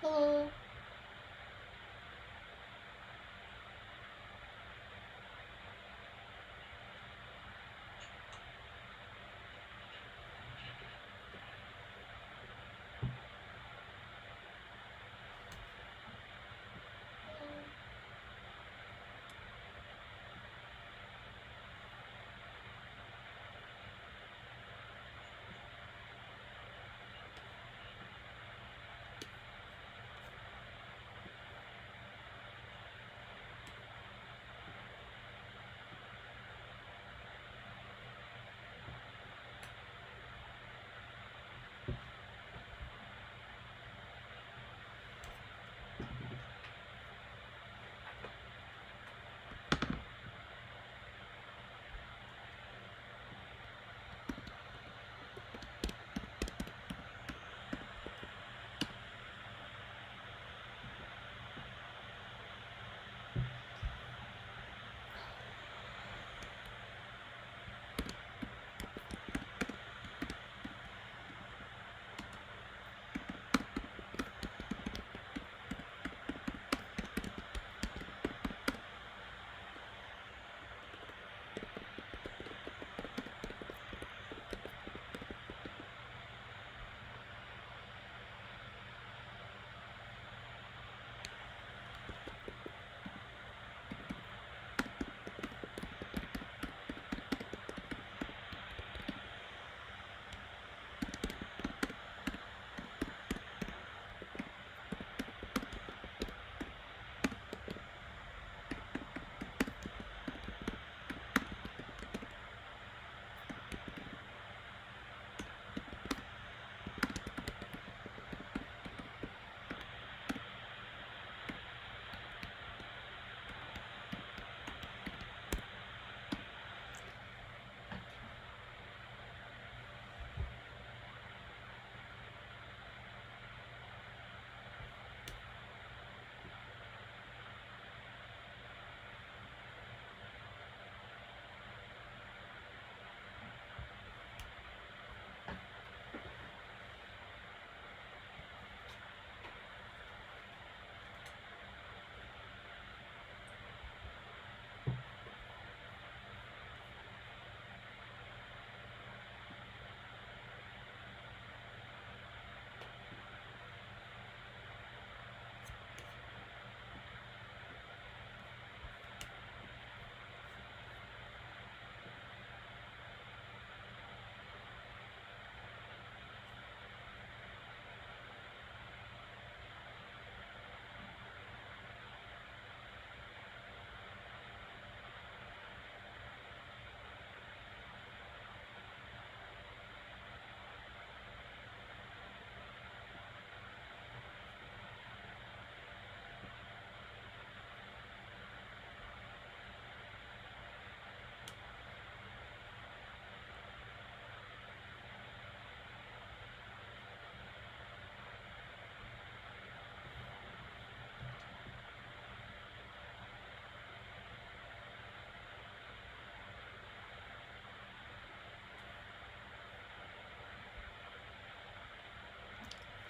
Hello.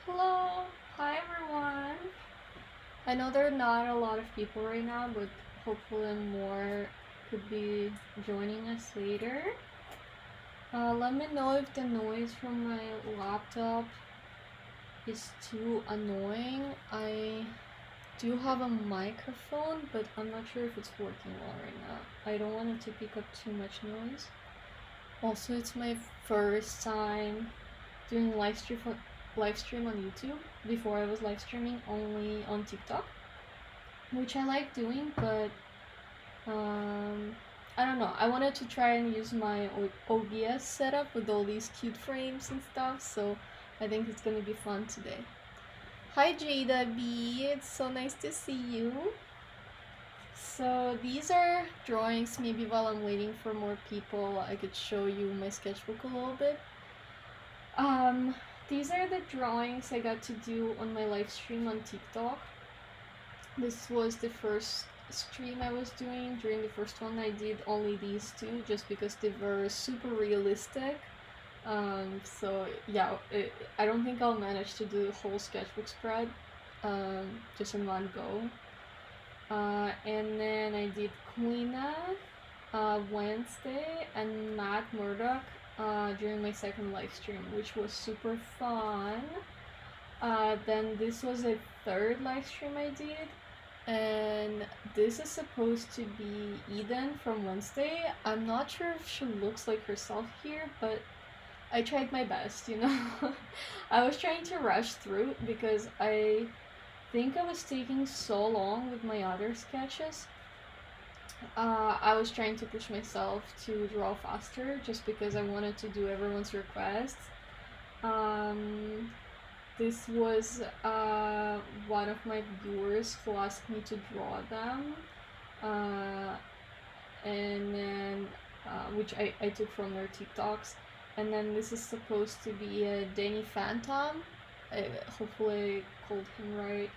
Hello. Hi, everyone. I know there are not a lot of people right now, but hopefully more could be joining us later. Let me know if the noise from my laptop is too annoying. I do have a microphone, but I'm not sure if it's working well right now. I don't want it to pick up too much noise. Also, it's my first time doing live stream on YouTube. Before I was live streaming only on TikTok, which I like doing, but I don't know. I wanted to try and use my OBS setup with all these cute frames and stuff, so I think it's gonna be fun today. Hi Jada B, it's so nice to see you. So these are drawings. Maybe while I'm waiting for more people, I could show you my sketchbook a little bit. These are the drawings I got to do on my live stream on TikTok. This was the first stream I was doing. During the first one I did only these two just because they were super realistic. So yeah, I don't think I'll manage to do the whole sketchbook spread. just in one go. And then I did Queena Wednesday and Matt Murdoch during my second live stream, which was super fun. Then this was a third live stream I did, and this is supposed to be Eden from Wednesday. I'm not sure if she looks like herself here, but I tried my best, you know. I was trying to rush through because I think I was taking so long with my other sketches. I was trying to push myself to draw faster just because I wanted to do everyone's requests. This was one of my viewers who asked me to draw them, and then which I took from their TikToks. And then this is supposed to be a Danny Phantom. Hopefully I called him right,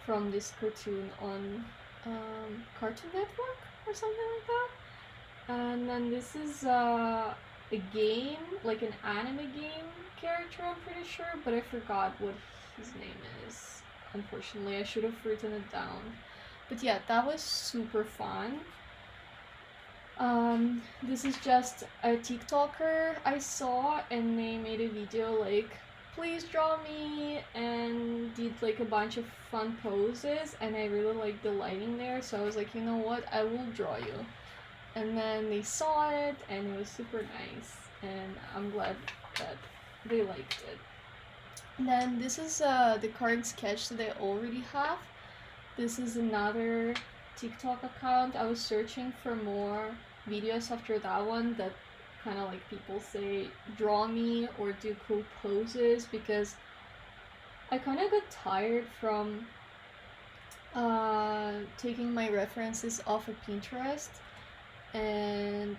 from this cartoon on Cartoon Network or something like that. And then this is a game, like an anime game character, I'm pretty sure, but I forgot what his name is. Unfortunately, I should have written it down. But yeah, that was super fun. This is just a TikToker I saw, and they made a video like, please draw me, and did like a bunch of fun poses, and I really liked the lighting there, so I was like, you know what, I will draw you. And then they saw it, and it was super nice, and I'm glad that they liked it. And then this is the card sketch that I already have. This is another TikTok account. I was searching for more videos after that one that kind of like people say draw me or do cool poses, because I kind of got tired from taking my references off of Pinterest, and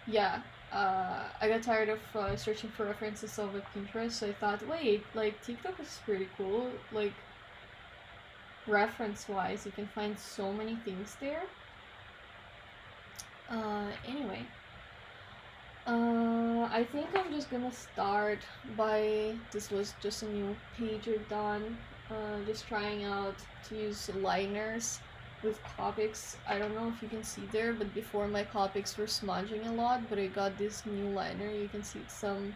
yeah, I got tired of searching for references off of Pinterest, so I thought, wait, like TikTok is pretty cool, like reference wise you can find so many things there. Anyway, I think I'm just gonna start by, this was just a new page I've done, just trying out to use liners with Copics. I don't know if you can see there, but before my Copics were smudging a lot, but I got this new liner. You can see some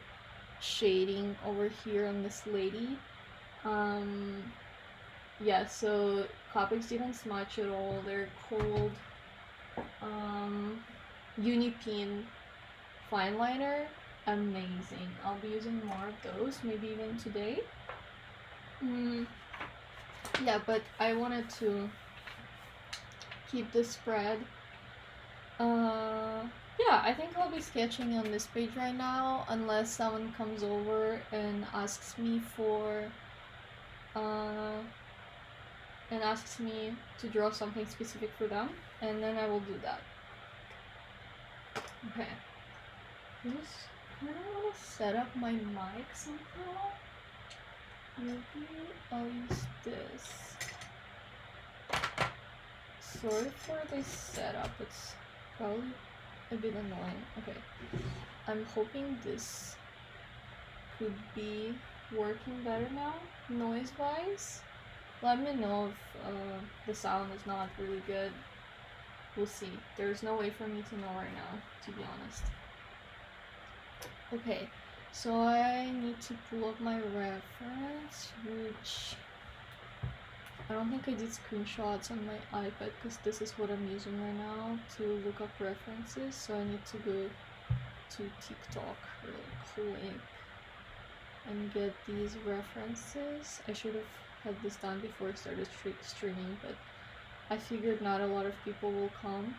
shading over here on this lady. Yeah, so Copics didn't smudge at all. They're called Unipin fine liner. Amazing. I'll be using more of those, maybe even today. Yeah, but I wanted to keep the spread. Yeah, I think I'll be sketching on this page right now, unless someone comes over and asks me to draw something specific for them, and then I will do that. Okay. I just kind of want to set up my mic somehow. Maybe I'll use this. Sorry for this setup, it's probably a bit annoying. Okay, I'm hoping this could be working better now, noise-wise. Let me know if the sound is not really good. We'll see. There's no way for me to know right now, to be honest. Okay, so I need to pull up my reference, which I don't think I did screenshots on my iPad, because this is what I'm using right now to look up references, so I need to go to TikTok real quick and get these references. I should have had this done before I started streaming, but I figured not a lot of people will come.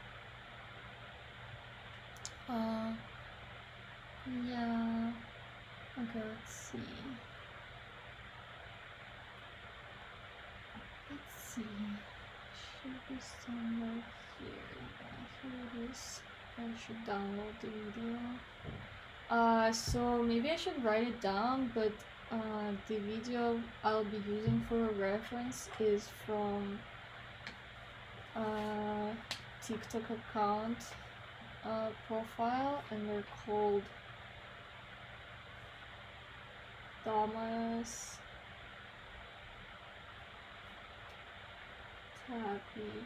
Yeah, okay, let's see. Should be somewhere here. Yeah, here it is. I should download the video. So maybe I should write it down, but the video I'll be using for a reference is from TikTok account profile, and they're called Thomas Tappy.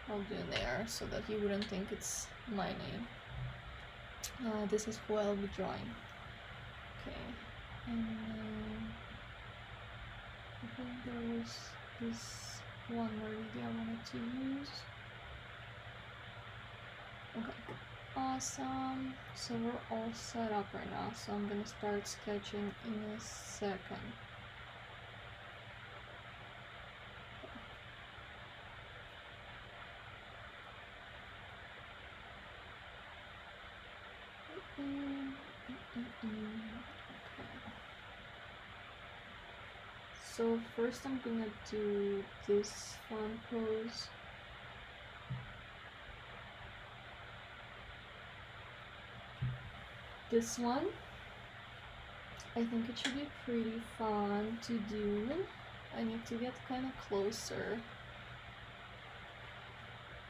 I'll do there so that you wouldn't think it's my name. This is who I'll be drawing. Okay, and then I think there was this one already I wanted to use. Okay, awesome. So we're all set up right now, so I'm gonna start sketching in a second. So first I'm gonna do this fun pose. This one, I think it should be pretty fun to do. I need to get kind of closer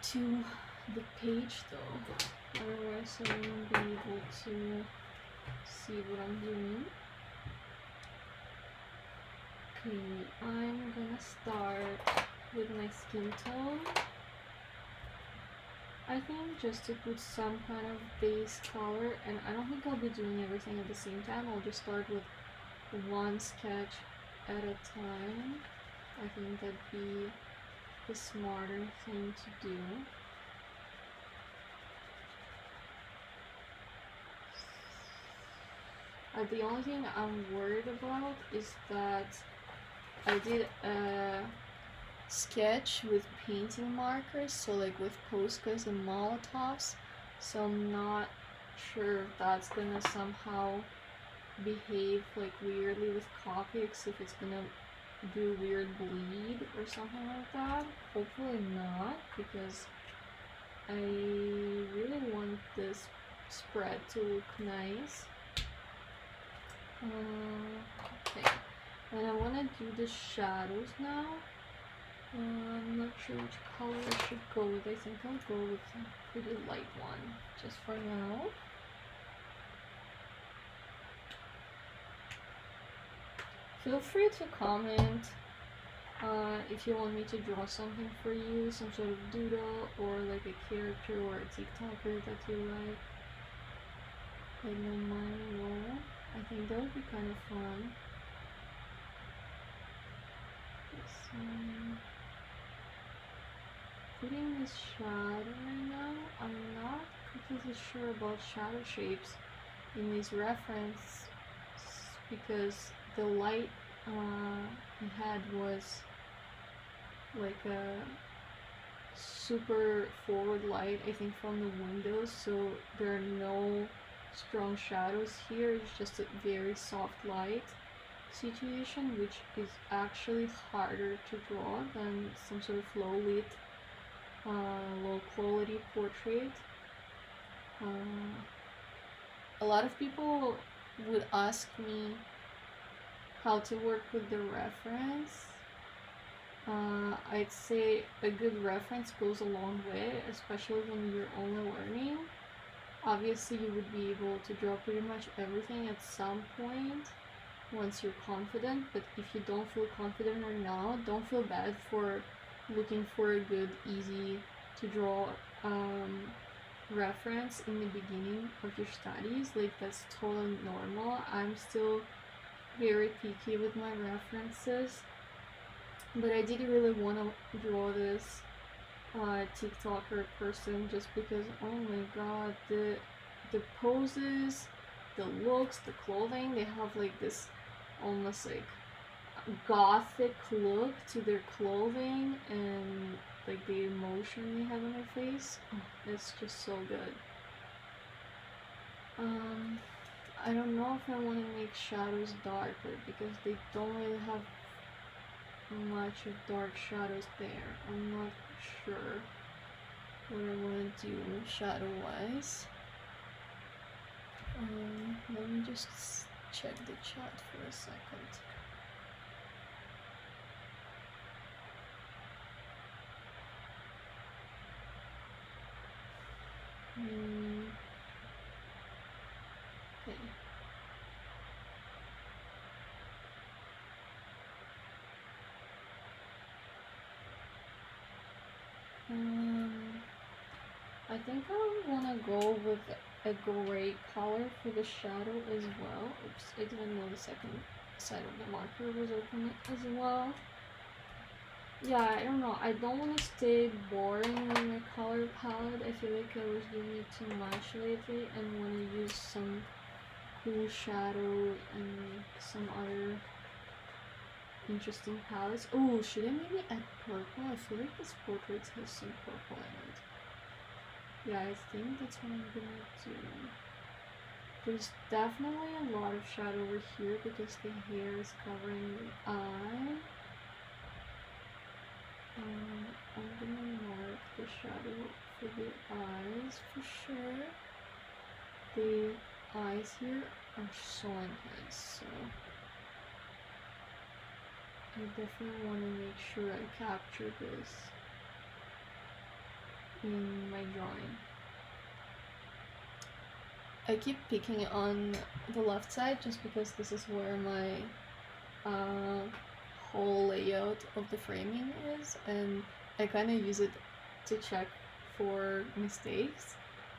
to the page though, otherwise I won't be able to see what I'm doing. Okay, I'm gonna start with my skin tone. I think just to put some kind of base color, and I don't think I'll be doing everything at the same time. I'll just start with one sketch at a time. I think that'd be the smarter thing to do. The only thing I'm worried about is that I did a sketch with painting markers, so like with Poscas and Molotovs, so I'm not sure if that's gonna somehow behave like weirdly with Copics, if it's gonna do weird bleed or something like that. Hopefully not, because I really want this spread to look nice. Okay, and I want to do the shadows now. I'm not sure which color I should go with. I think I'll go with a pretty light one, just for now. Feel free to comment if you want me to draw something for you, some sort of doodle, or like a character or a TikToker that you like. I don't mind at all. I think that would be kind of fun. So, putting this shadow right now, I'm not completely sure about shadow shapes in these references because the light I had was like a super forward light, I think, from the windows, so there are no strong shadows here. It's just a very soft light situation, which is actually harder to draw than some sort of low lit, low quality portrait. A lot of people would ask me how to work with the reference. I'd say a good reference goes a long way, especially when you're only learning. Obviously, you would be able to draw pretty much everything at some point once you're confident, but if you don't feel confident right now, don't feel bad for looking for a good, easy to draw reference in the beginning of your studies. Like, that's totally normal. I'm still very picky with my references, but I did really want to draw this TikToker person just because, oh my god, the poses, the looks, the clothing, they have like this almost like gothic look to their clothing and like the emotion they have on their face. It's just so good. I don't know if I want to make shadows darker because they don't really have much of dark shadows there. I'm not sure what I want to do shadow wise. Let me just check the chat for a second. Okay. I think I want to go with a gray color for the shadow as well. Oops, I didn't know the second side of the marker was open as well. Yeah, I don't know. I don't want to stay boring with my color palette. I feel like I was doing it too much lately and want to use some cool shadow and some other interesting palettes. Oh, should I maybe add purple? I feel like this portrait has some purple in it. Yeah, I think that's what I'm gonna do. There's definitely a lot of shadow over here because the hair is covering the eye. I'm gonna mark the shadow for the eyes for sure. The eyes here are so intense, so I definitely want to make sure I capture this in my drawing. I keep picking on the left side just because this is where my whole layout of the framing is, and I kind of use it to check for mistakes.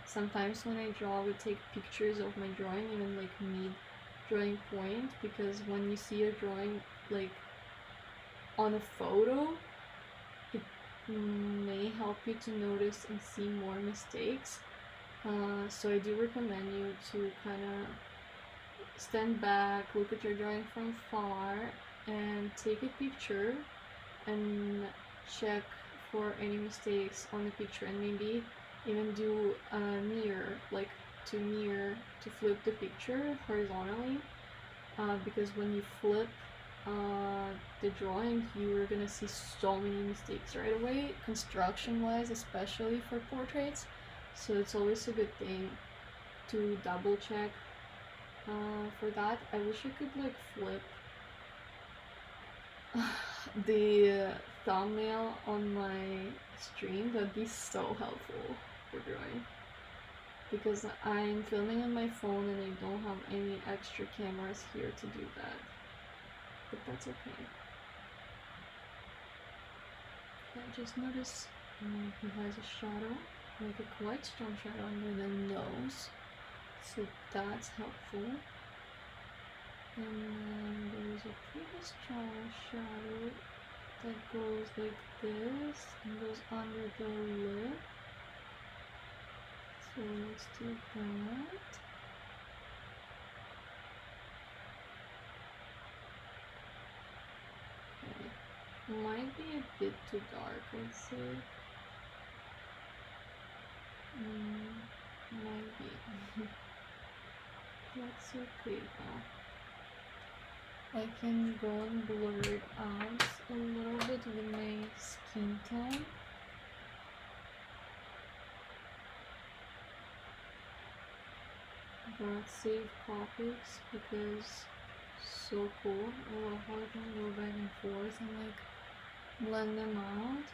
Sometimes when I draw, I would take pictures of my drawing, even like mid drawing point, because when you see a drawing like on a photo, it may help you to notice and see more mistakes. So I do recommend you to kind of stand back, look at your drawing from far, and take a picture and check for any mistakes on the picture, and maybe even do a mirror, like to flip the picture horizontally, because when you flip the drawing, you're gonna see so many mistakes right away, construction wise, especially for portraits. So it's always a good thing to double check for that. I wish I could like flip the thumbnail on my stream. That'd be so helpful for drawing, because I'm filming on my phone and I don't have any extra cameras here to do that, but that's okay. I just noticed he has a shadow, like a quite strong shadow under the nose, so that's helpful. And then there's a pretty strong shadow that goes like this and goes under the lip. So let's do that. Okay. Might be a bit too dark, I'd say. Might be. That's okay though. I can go and blur it out a little bit with my skin tone. But save copies because so cool. I love how I can go back and forth and like blend them out.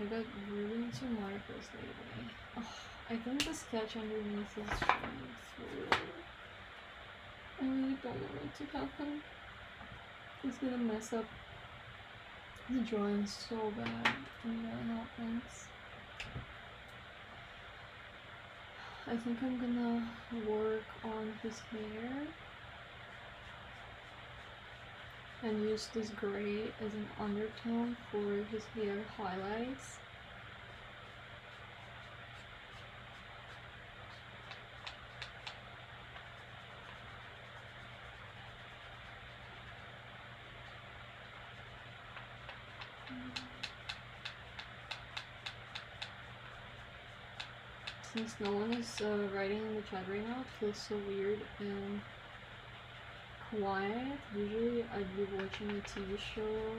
I got really into markers lately. Oh, I think the sketch underneath is showing through. I really don't want it to happen. It's gonna mess up the drawing so bad when that happens. I think I'm gonna work on his hair and use this gray as an undertone for his hair highlights. Since no one is writing in the chat right now, it feels so weird and quiet. Usually I'd be watching a TV show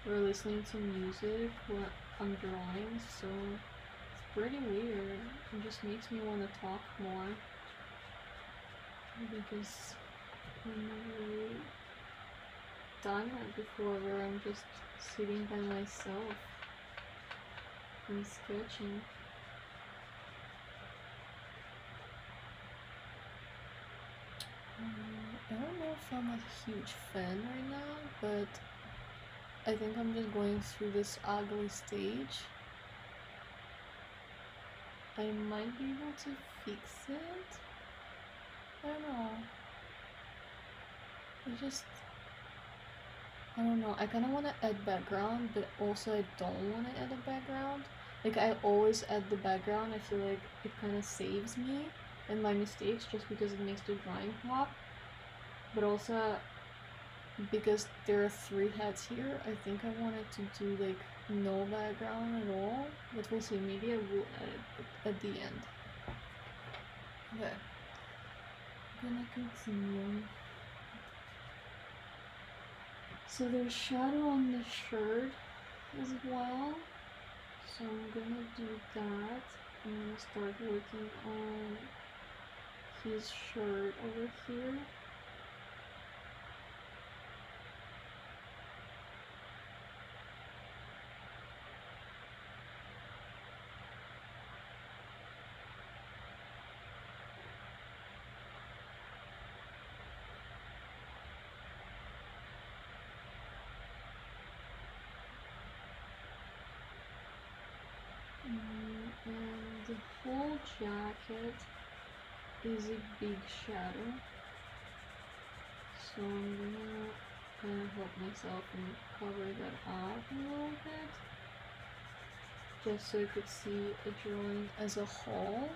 or listening to music while I'm drawing, so it's pretty weird. It just makes me want to talk more, because I've never really done that before, where I'm just sitting by myself and sketching. I don't know if I'm a huge fan right now, but I think I'm just going through this ugly stage. I might be able to fix it. I don't know. I don't know. I kind of want to add background, but also I don't want to add a background. Like, I always add the background. I feel like it kind of saves me and my mistakes just because it makes the drawing pop. But also, because there are 3 heads here, I think I wanted to do like no background at all. But we'll see. Maybe I will add it at the end. Okay. I'm gonna continue. So there's shadow on the shirt as well. So I'm gonna do that. I'm gonna start working on his shirt over here. And the whole jacket is a big shadow, so I'm gonna kind of help myself and cover that up a little bit, just so you could see a drawing as a whole,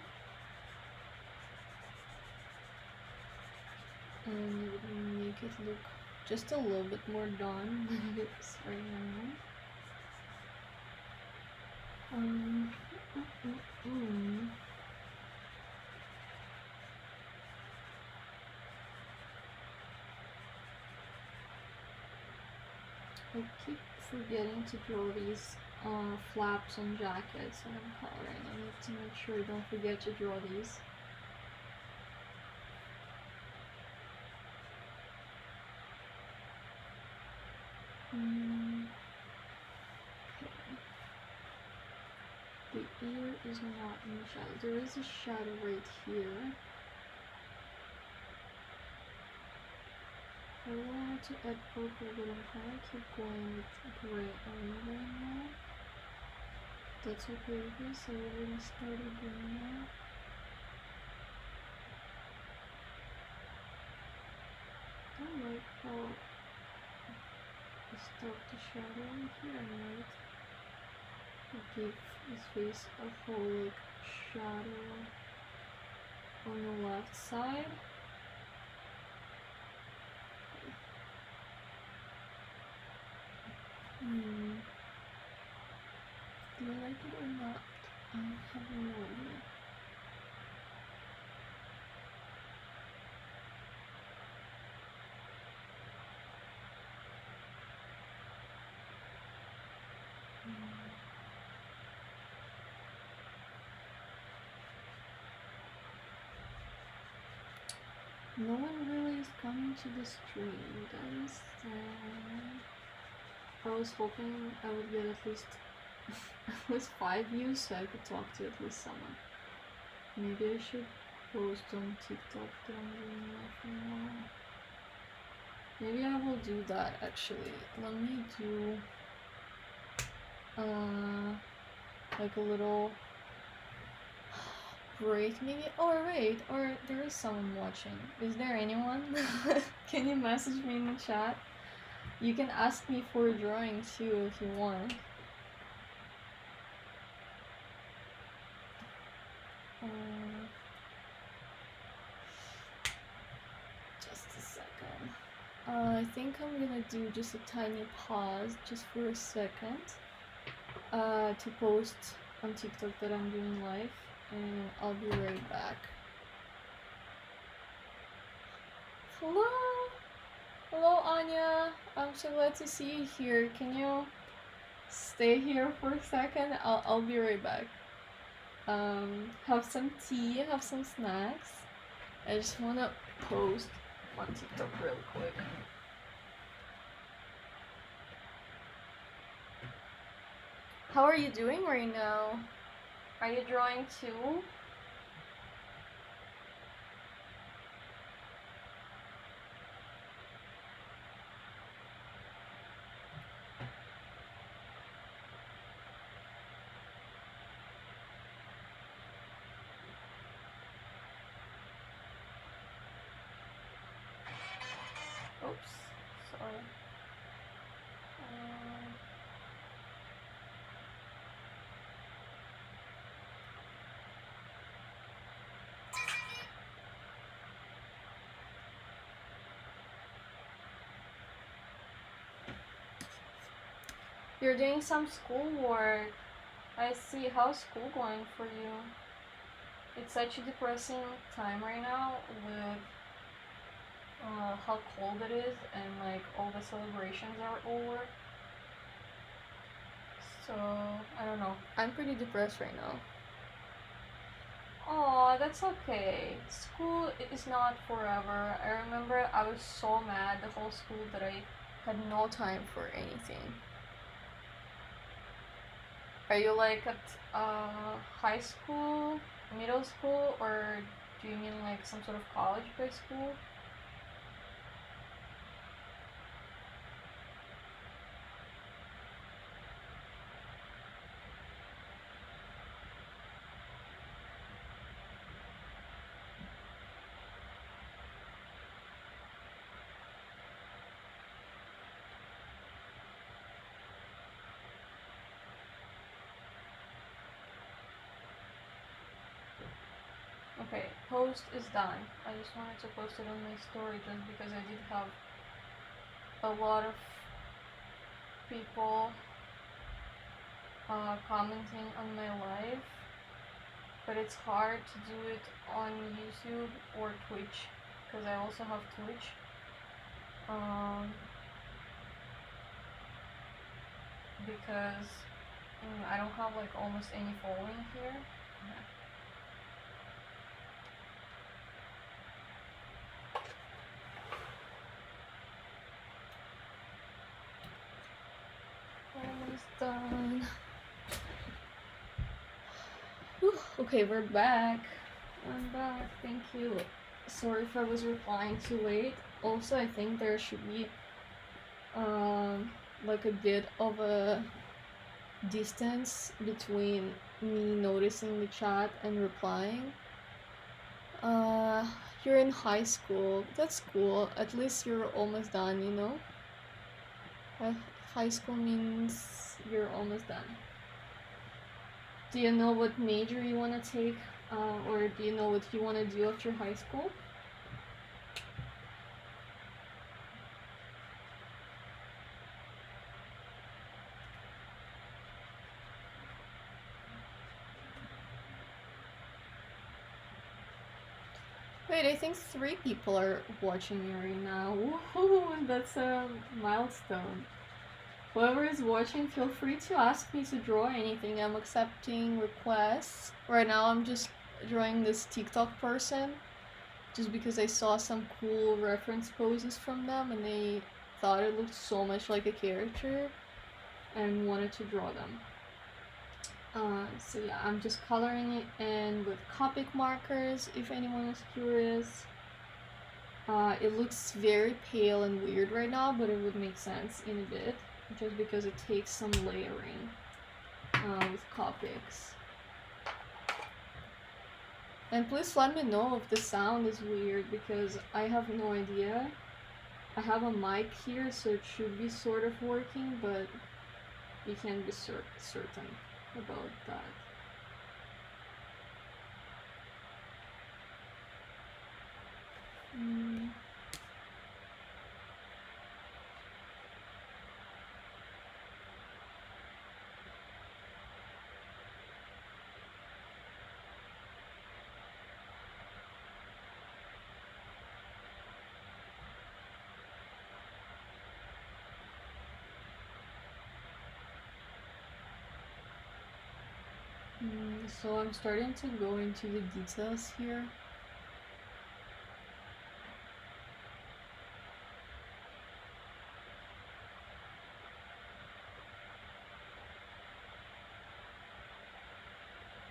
and it would make it look just a little bit more done than it is right now. I keep forgetting to draw these flaps on jackets that I'm coloring. I need to make sure I don't forget to draw these. The ear is not in the shadow. There is a shadow right here. I wanted to add purple, but I'm trying to keep going with gray only right now. That's okay with this. I already started doing that. I don't like how I start the shadow in here. I might give his face a whole like shadow on the left side. Do I like it or not? I have no idea. No one really is coming to the stream, that is sad. I was hoping I would get at least 5 views so I could talk to at least someone. Maybe I should post on TikTok that I'm doing live from now. Maybe I will do that actually. Let me do like a little break maybe. Oh wait, or there is someone watching. Is there anyone? Can you message me in the chat? You can ask me for a drawing too if you want. Just a second. I think I'm gonna do just a tiny pause just for a second to post on TikTok that I'm doing live, and I'll be right back. Hello! Hello, Anya! I'm so glad to see you here. Can you stay here for a second? I'll be right back. Have some tea, have some snacks. I just wanna post on TikTok real quick. How are you doing right now? Are you drawing too? You're doing some schoolwork. I see. How's school going for you? It's such a depressing time right now with how cold it is and like all the celebrations are over. So I don't know. I'm pretty depressed right now. Oh, that's okay. School is not forever. I remember I was so mad the whole school that I had no time for anything. Are you like at high school, middle school, or do you mean like some sort of college by school? Okay, post is done. I just wanted to post it on my story just because I did have a lot of people commenting on my live, but it's hard to do it on YouTube or Twitch because I also have Twitch. Because I don't have like almost any following here. Yeah. Almost done. Whew. Okay, we're back. I'm back. Thank you. Sorry if I was replying too late. Also, I think there should be like a bit of a distance between me noticing the chat and replying. You're in high school. That's cool. At least you're almost done, you know? High school means you're almost done. Do you know what major you want to take? Or do you know what you want to do after high school? Wait, I think 3 people are watching me right now. Woohoo! That's a milestone. Whoever is watching, feel free to ask me to draw anything. I'm accepting requests. Right now I'm just drawing this TikTok person just because I saw some cool reference poses from them and they thought it looked so much like a character and wanted to draw them. So yeah, I'm just coloring it in with Copic markers if anyone is curious. It looks very pale and weird right now, but it would make sense in a bit just because it takes some layering with Copics. And please let me know if the sound is weird because I have no idea. I have a mic here, so it should be sort of working, but you can't be certain about that. So I'm starting to go into the details here.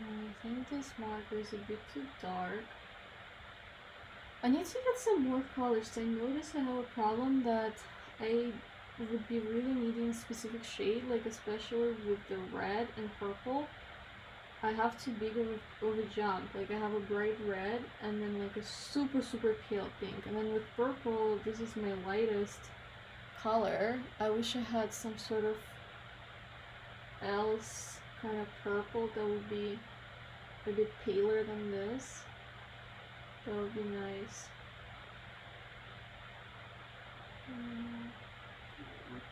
I think this marker is a bit too dark. I need to get some more colors. I noticed I have a problem that I would be really needing a specific shade, like especially with the red and purple. I have too big of a jump. Like I have a bright red and then like a super pale pink. And then with purple, this is my lightest color. I wish I had some sort of else kind of purple that would be a bit paler than this. That would be nice. I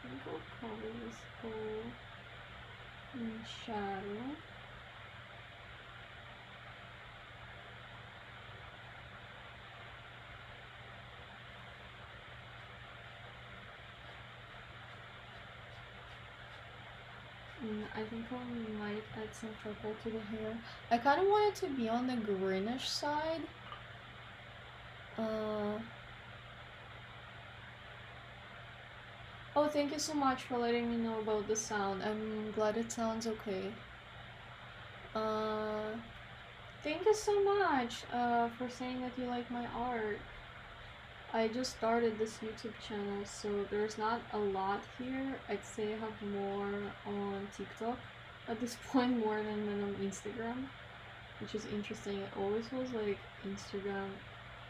think I'll cover this whole in shadow. I think I might add some purple to the hair. I kind of want it to be on the greenish side. Oh, thank you so much for letting me know about the sound. I'm glad it sounds okay. Thank you so much for saying that you like my art. I just started this YouTube channel, so there's not a lot here. I'd say I have more on TikTok at this point, more than on Instagram, which is interesting. It always was like Instagram,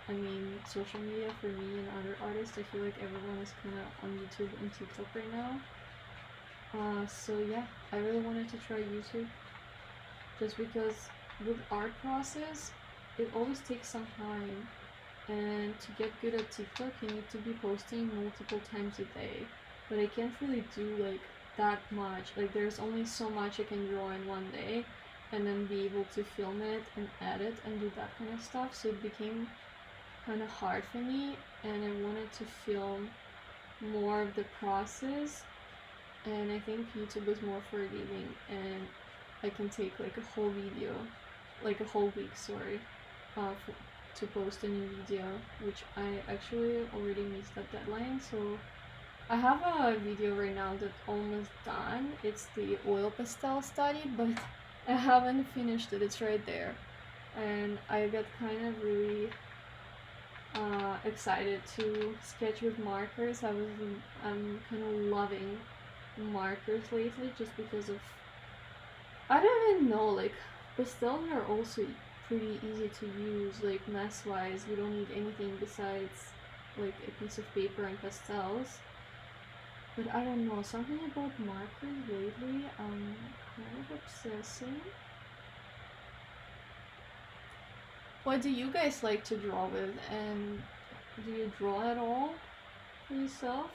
I mean, social media for me and other artists. I feel like everyone is kind of on YouTube and TikTok right now. So yeah, I really wanted to try YouTube just because with art process, it always takes some time. And to get good at TikTok, you need to be posting multiple times a day. But I can't really do like that much. Like there's only so much I can draw in one day and then be able to film it and edit and do that kind of stuff. So it became kind of hard for me, and I wanted to film more of the process. And I think YouTube is more forgiving, and I can take like a whole video, like a whole week, sorry, to post a new video, which I actually already missed that deadline. So I have a video right now that's almost done. It's the oil pastel study, but I haven't finished it. It's right there, and I got kind of really excited to sketch with markers. I'm kind of loving markers lately just because of, I don't even know, like pastels are also pretty easy to use, like mess wise. You don't need anything besides like a piece of paper and pastels. But I don't know, something about markers lately I'm kind of obsessing. What do you guys like to draw with, and do you draw at all for yourself?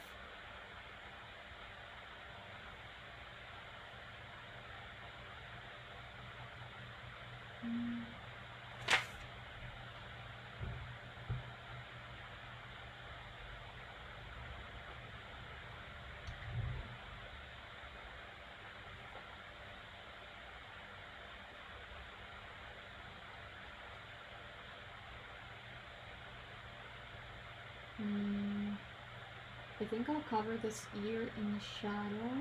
I think I'll cover this ear in the shadow,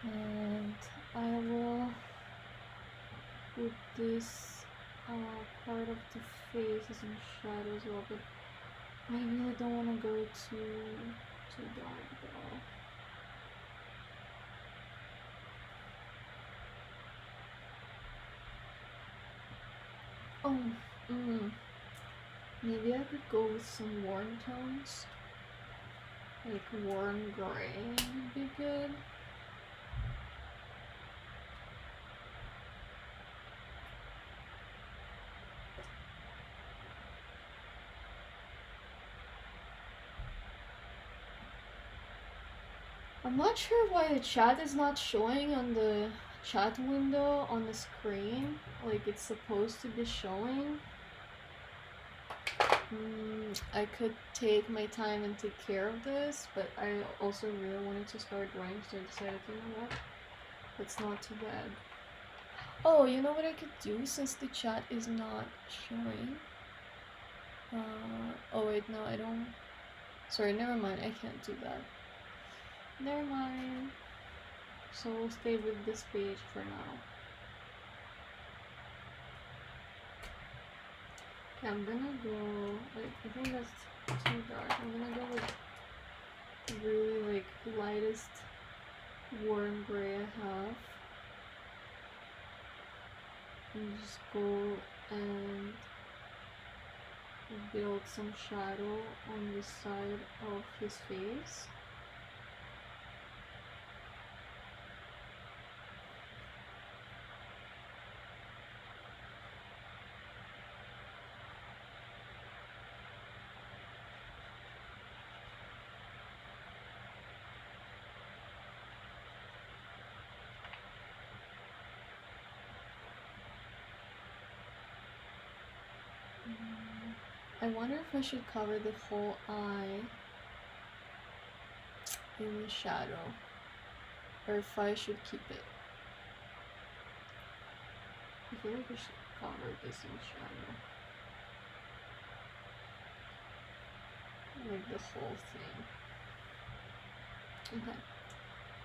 and I will put this part of the face as in shadow as well, but I really don't want to go too dark though. Oh, maybe I could go with some warm tones. Like warm gray would be good. I'm not sure why the chat is not showing on the chat window on the screen like it's supposed to be showing. I could take my time and take care of this, but I also really wanted to start drawing, so I decided, you know what, it's not too bad. Oh, you know what I could do since the chat is not showing? Oh wait, no, I don't. Sorry, never mind, I can't do that. Never mind. So we'll stay with this page for now. Okay, I'm gonna go, like, I think that's too dark. I'm gonna go with really, like, lightest warm gray I have. And just go and build some shadow on the side of his face. I wonder if I should cover the whole eye in the shadow, or if I should keep it. I feel like I should cover this in shadow. Like the whole thing. Okay.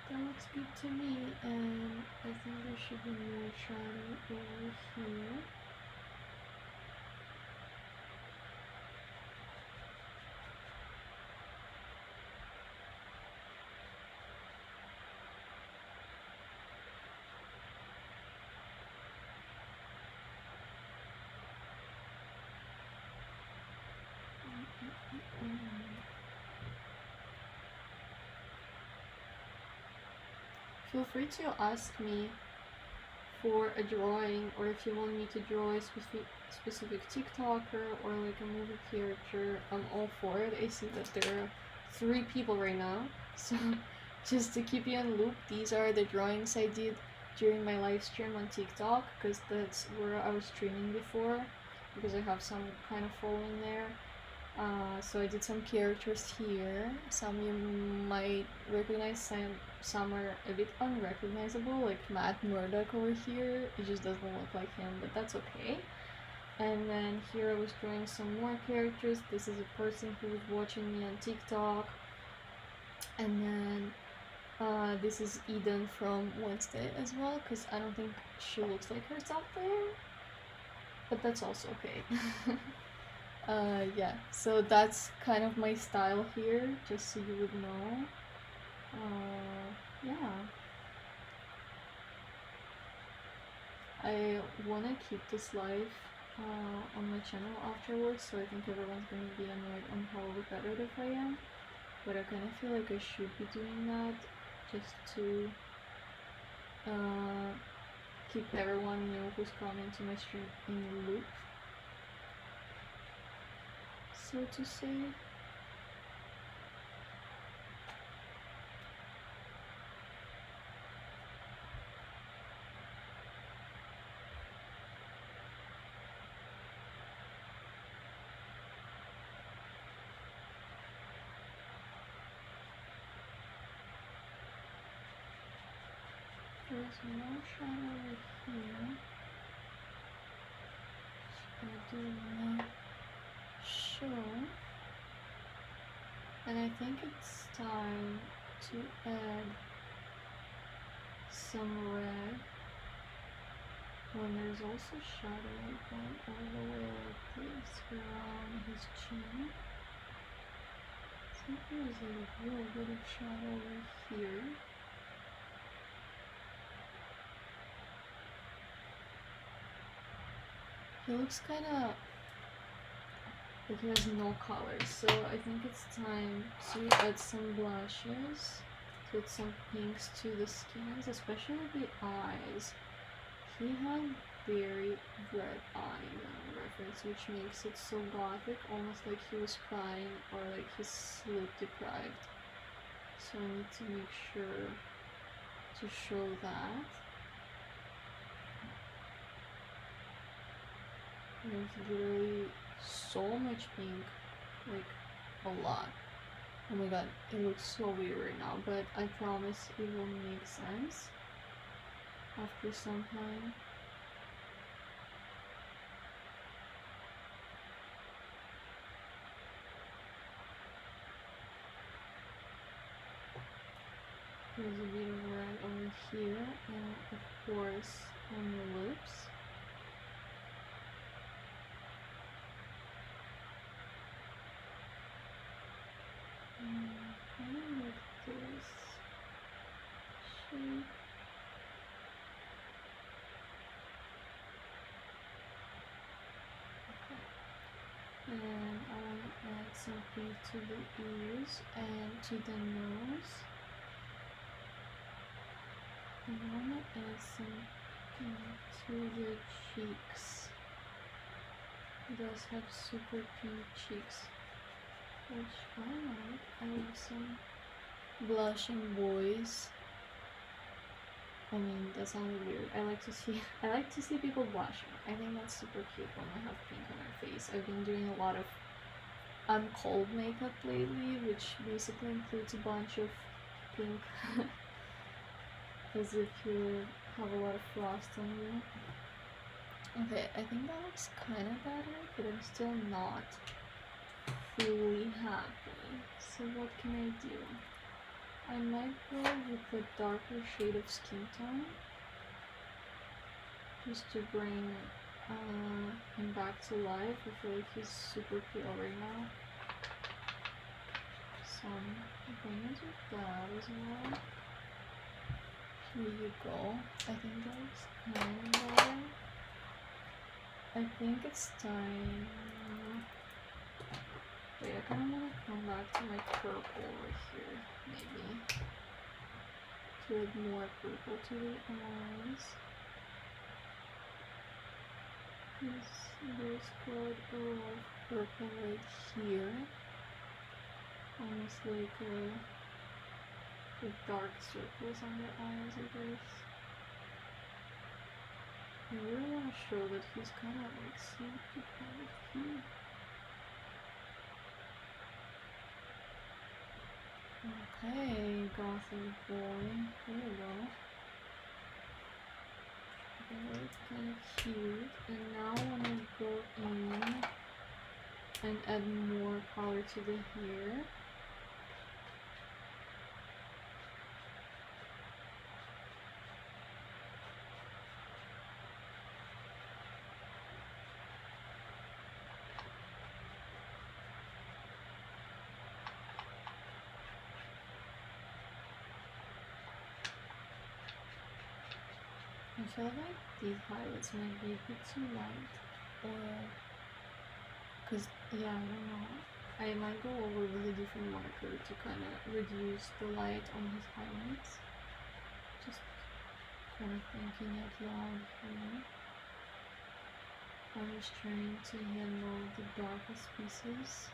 That looks good to me, and I think there should be more shadow over here. Feel free to ask me for a drawing, or if you want me to draw a specific TikToker or like a movie character. I'm all for it. I see that there are 3 people right now, so just to keep you in loop, these are the drawings I did during my live stream on TikTok, because that's where I was streaming before, because I have some kind of following there. So I did some characters here. Some you might recognize, some are a bit unrecognizable, like Matt Murdock over here. It just doesn't look like him, but that's okay. And then here I was drawing some more characters. This is a person who was watching me on TikTok. And then this is Eden from Wednesday as well, because I don't think she looks like herself there. But that's also okay. Yeah, so that's kind of my style here, just so you would know. Yeah. I wanna keep this live on my channel afterwards, so I think everyone's gonna be annoyed on how repetitive I am. But I kind of feel like I should be doing that, just to keep everyone who's coming to my stream in the loop, so to say. There's no shadow right here. So I do wanna show. And I think it's time to add some red when there's also shadow going all the way like this around his chin. I think there's a little bit of shadow right here. He looks kinda like he has no colors, so I think it's time to add some blushes, to add some pinks to the skins, especially the eyes. He had very red eyes on reference, which makes it so gothic, almost like he was crying or like he's sleep deprived. So I need to make sure to show that. There's literally so much pink, like a lot. Oh my god, it looks so weird right now, but I promise it will make sense after some time. There's a bit of red over here, and of course on the lips. Kind of like this shape. Okay. And I want to add something to the ears and to the nose. And I want to add something to the cheeks. He does have super pink cheeks, which I like. I like some blushing boys. I mean, that sounded weird. I like to see people blushing. I think that's super cute when I have pink on my face. I've been doing a lot of uncold makeup lately, which basically includes a bunch of pink, as if you have a lot of frost on you. Okay, I think that looks kind of better, but I'm still not fully happy. So what can I do? I might go with a darker shade of skin tone, just to bring him back to life. I feel like he's super pale right now. Some opinions with that as well. Here you go. I think that looks kind of better. I think it's time. Wait, I kind of want to come back to my purple right here, maybe. To add more purple to the eyes. There's quite a lot of purple right here. Almost like dark circles on the eyes, I guess. I really want to show that he's kind of like simplified here. Okay, gothic boy. There we go. That's kind of cute. And now I want to go in and add more color to the hair. I feel like these highlights might be a bit too light, or because yeah, I don't know. I might go over with a different marker to kind of reduce the light on his highlights. Just kind of thinking out loud here. I'm just trying to handle the darkest pieces,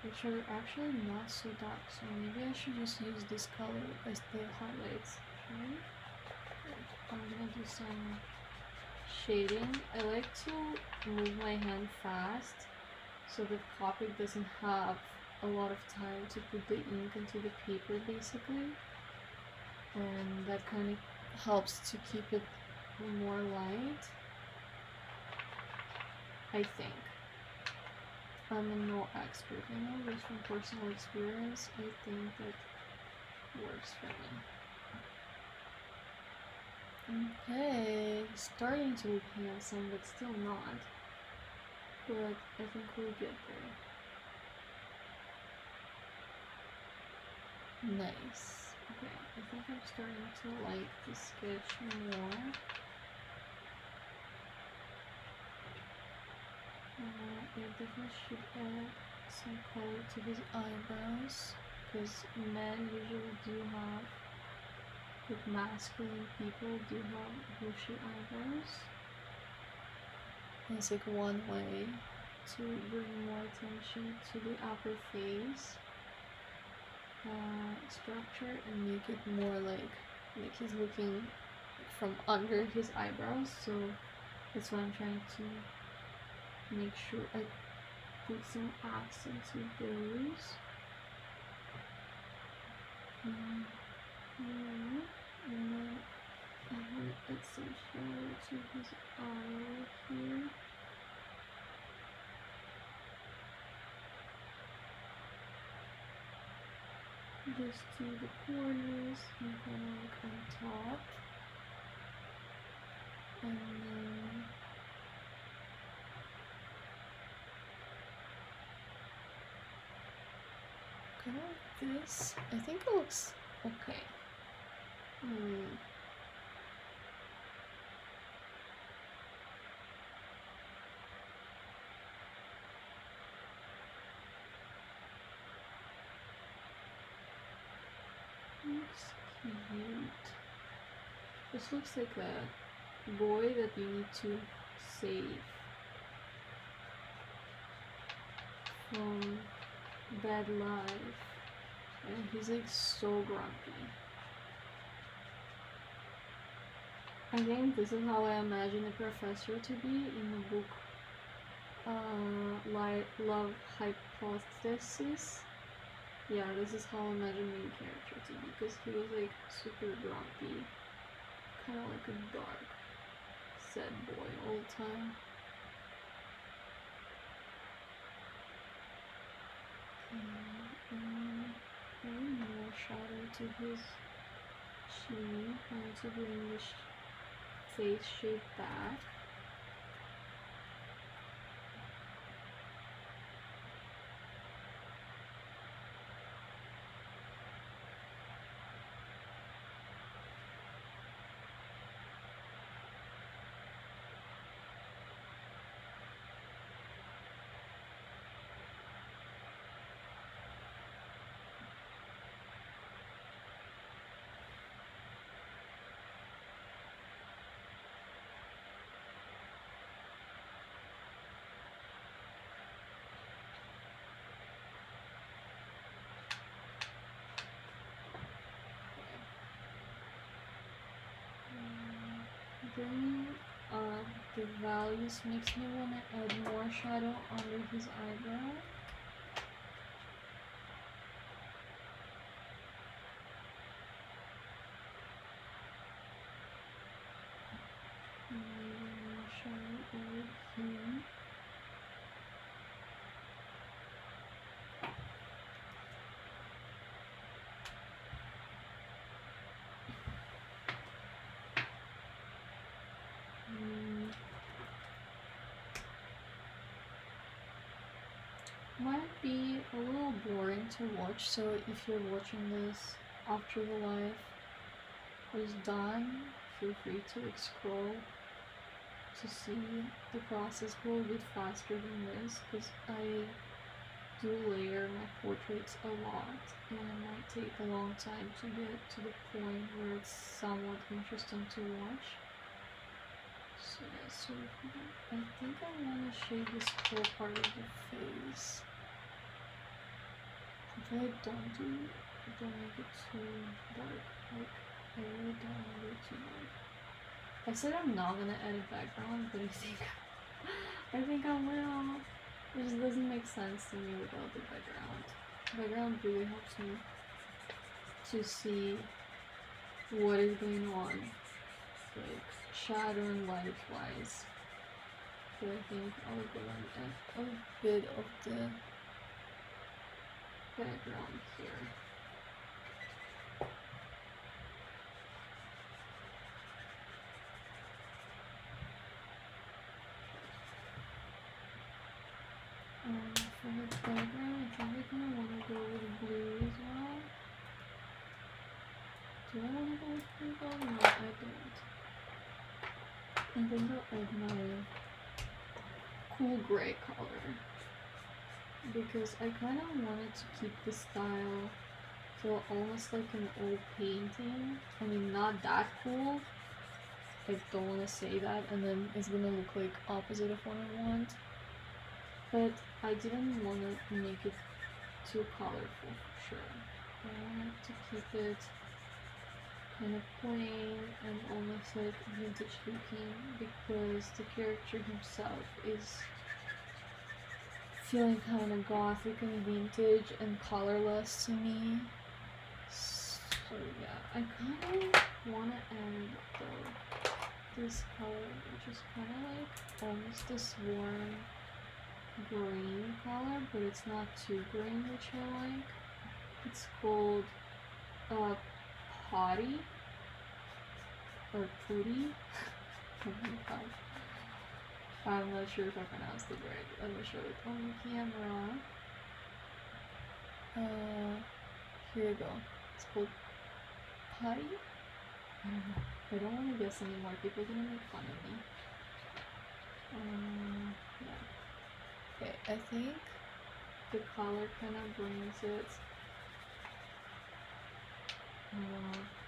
which are actually not so dark. So maybe I should just use this color as the highlights. Okay. I'm gonna do some shading. I like to move my hand fast so that Copic doesn't have a lot of time to put the ink into the paper basically, and that kind of helps to keep it more light, I think. I'm no expert, you know, just from personal experience, I think that works for me. Okay, starting to look handsome, but still not. But I think we'll get there. Nice. Okay, I think I'm starting to like the sketch more. I definitely should add some color to his eyebrows, because men usually do have, like masculine people do have bushy eyebrows. It's like one way to bring more attention to the upper face structure and make it more like he's looking from under his eyebrows. So that's why I'm trying to make sure I put some accents with those. And then I want to add some shadow to his eye right here. Just to the corners and kind of like on top. And then kind of like this. I think it looks okay. Looks cute. This looks like a boy that you need to save from bad life, and he's like so grumpy. I think this is how I imagine a professor to be in the book love hypothesis. Yeah, this is how I imagine main character to be, because he was like super grumpy, kind of like a dark, sad boy all the time. Add more shadow to his chin. I want to bring this face shape back. Bringing up the values makes me want to add more shadow under his eyebrow. Maybe more shadow over here. Might be a little boring to watch, so if you're watching this after the live is done, feel free to scroll to see the process go a bit faster than this, because I do layer my portraits a lot and it might take a long time to get to the point where it's somewhat interesting to watch. So yeah, so I think I want to shade this whole part of the face. Hopefully I don't make it too dark. Like, I really don't want to do it too dark. I said I'm not gonna edit background, but I think I will. It just doesn't make sense to me without the background. Background really helps me to see what is going on, like shadow and light wise. So I think I'll go and add a bit of the background here. For the background, I think I'm gonna want to go with blue as well. Do I want to go with blue though? No, I don't. I think I'll add my cool gray color, because I kind of wanted to keep the style feel almost like an old painting. I mean, not that cool. I don't want to say that, and then it's gonna look like opposite of what I want. But I didn't want to make it too colorful for sure. I wanted to keep it kind of plain and almost like vintage looking, because the character himself is feeling kind of gothic and vintage and colorless to me. So yeah, I kind of want to add though this color, which is kind of like almost this warm green color, but it's not too green, which I like. It's called potty or putty. Oh my gosh, I'm not sure if I pronounced it right. Let me show it on camera. Here we go. It's called potty. I don't know. I don't want to guess anymore. People are gonna make fun of me. Yeah. Okay, I think the color kind of brings it,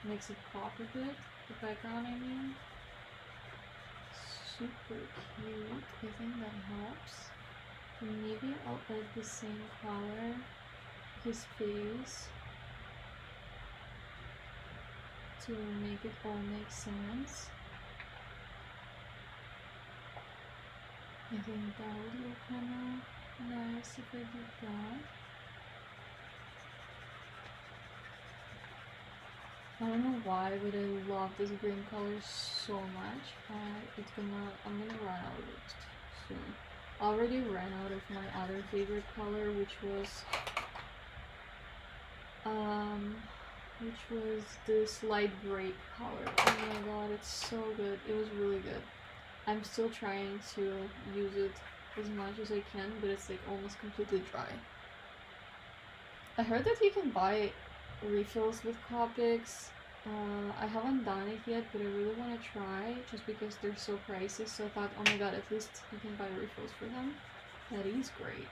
makes it pop a bit, the background I mean. Super cute, I think that helps. And maybe I'll add the same color to his face to make it all make sense. I think that would look kind of nice if I did that. I don't know why, but I love this green color so much. I'm gonna run out of it soon. I already ran out of my other favorite color, which was this light grape color. Oh my god, it's so good. It was really good. I'm still trying to use it as much as I can, but it's like almost completely dry. I heard that you can buy refills with Copics. I haven't done it yet, but I really want to try just because they're so pricey. So I thought, oh my god, at least you can buy refills for them. That is great.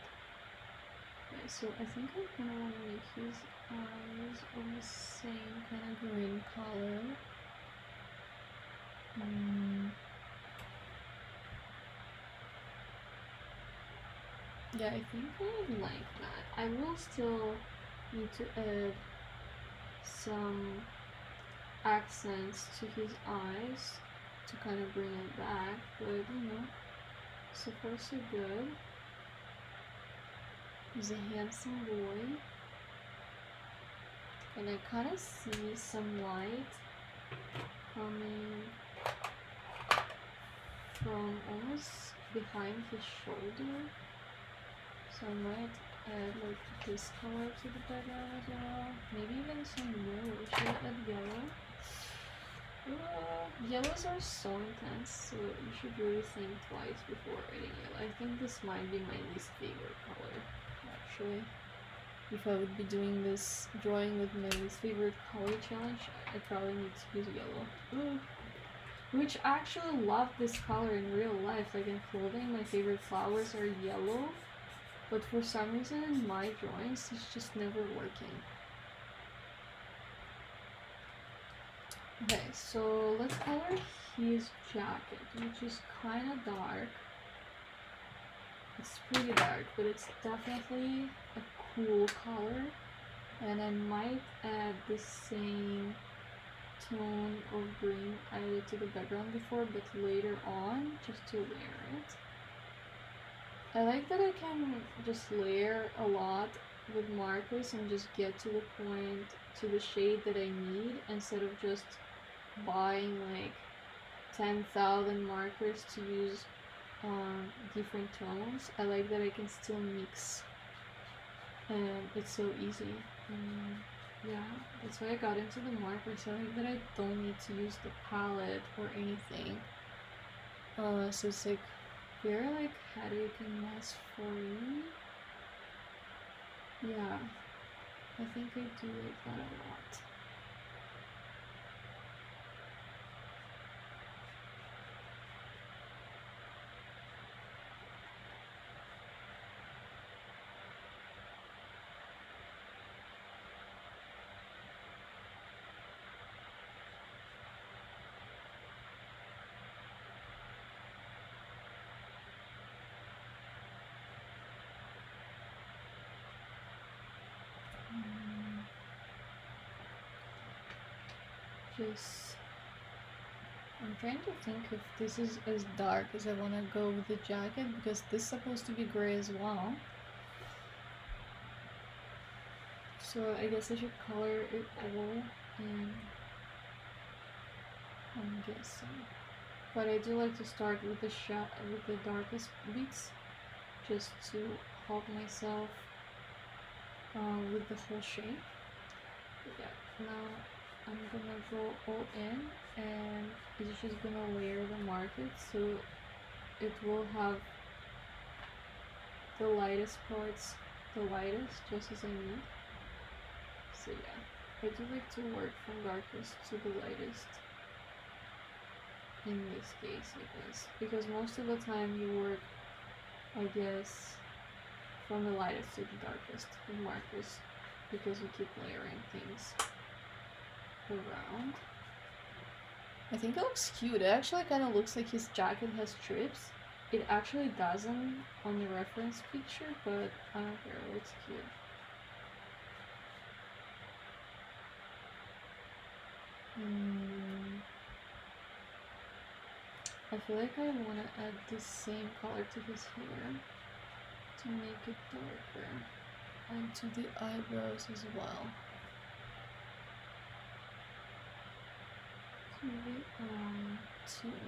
Okay, so I think I'm gonna want to make his eyes of the same kind of green color. Yeah, I think I like that. I will still need to add some accents to his eyes to kind of bring it back, but you know, so far so good. He's a handsome boy, and I kind of see some light coming from almost behind his shoulder, so I might add like this color to the background as well. Maybe even some yellow. Should I add yellow? Yellows are so intense, so you should really think twice before adding yellow. I think this might be my least favorite color, actually. If I would be doing this drawing with my least favorite color challenge, I probably need to use yellow. Which I actually love this color in real life. Like in clothing, my favorite flowers are yellow, but for some reason in my drawings, it's just never working. Okay, so let's color his jacket, which is kind of dark. It's pretty dark, but it's definitely a cool color. And I might add the same tone of green I added to the background before, but later on, just to layer it. I like that I can just layer a lot with markers and just get to the point, to the shade that I need, instead of just buying like 10,000 markers to use different tones. I like that I can still mix, and it's so easy. Yeah, that's why I got into the markers. I like that I don't need to use the palette or anything. So it's like very like headache and mess free. Yeah, I think I do like that a lot. I'm trying to think if this is as dark as I want to go with the jacket, because this is supposed to be gray as well. So I guess I should color it all in, I'm guessing. But I do like to start with the darkest bits, just to help myself with the whole shape. But yeah, now I'm gonna go all in, and it's just gonna layer the markers, so it will have the lightest parts the lightest, just as I need. So yeah, I do like to work from darkest to the lightest in this case, I guess, because most of the time you work, I guess, from the lightest to the darkest with markers, because you keep layering things around. I think it looks cute. It actually kind of looks like his jacket has strips. It actually doesn't on the reference picture, but I don't care, it looks cute. I feel like I want to add the same color to his hair to make it darker, and to the eyebrows as well. To the eye too.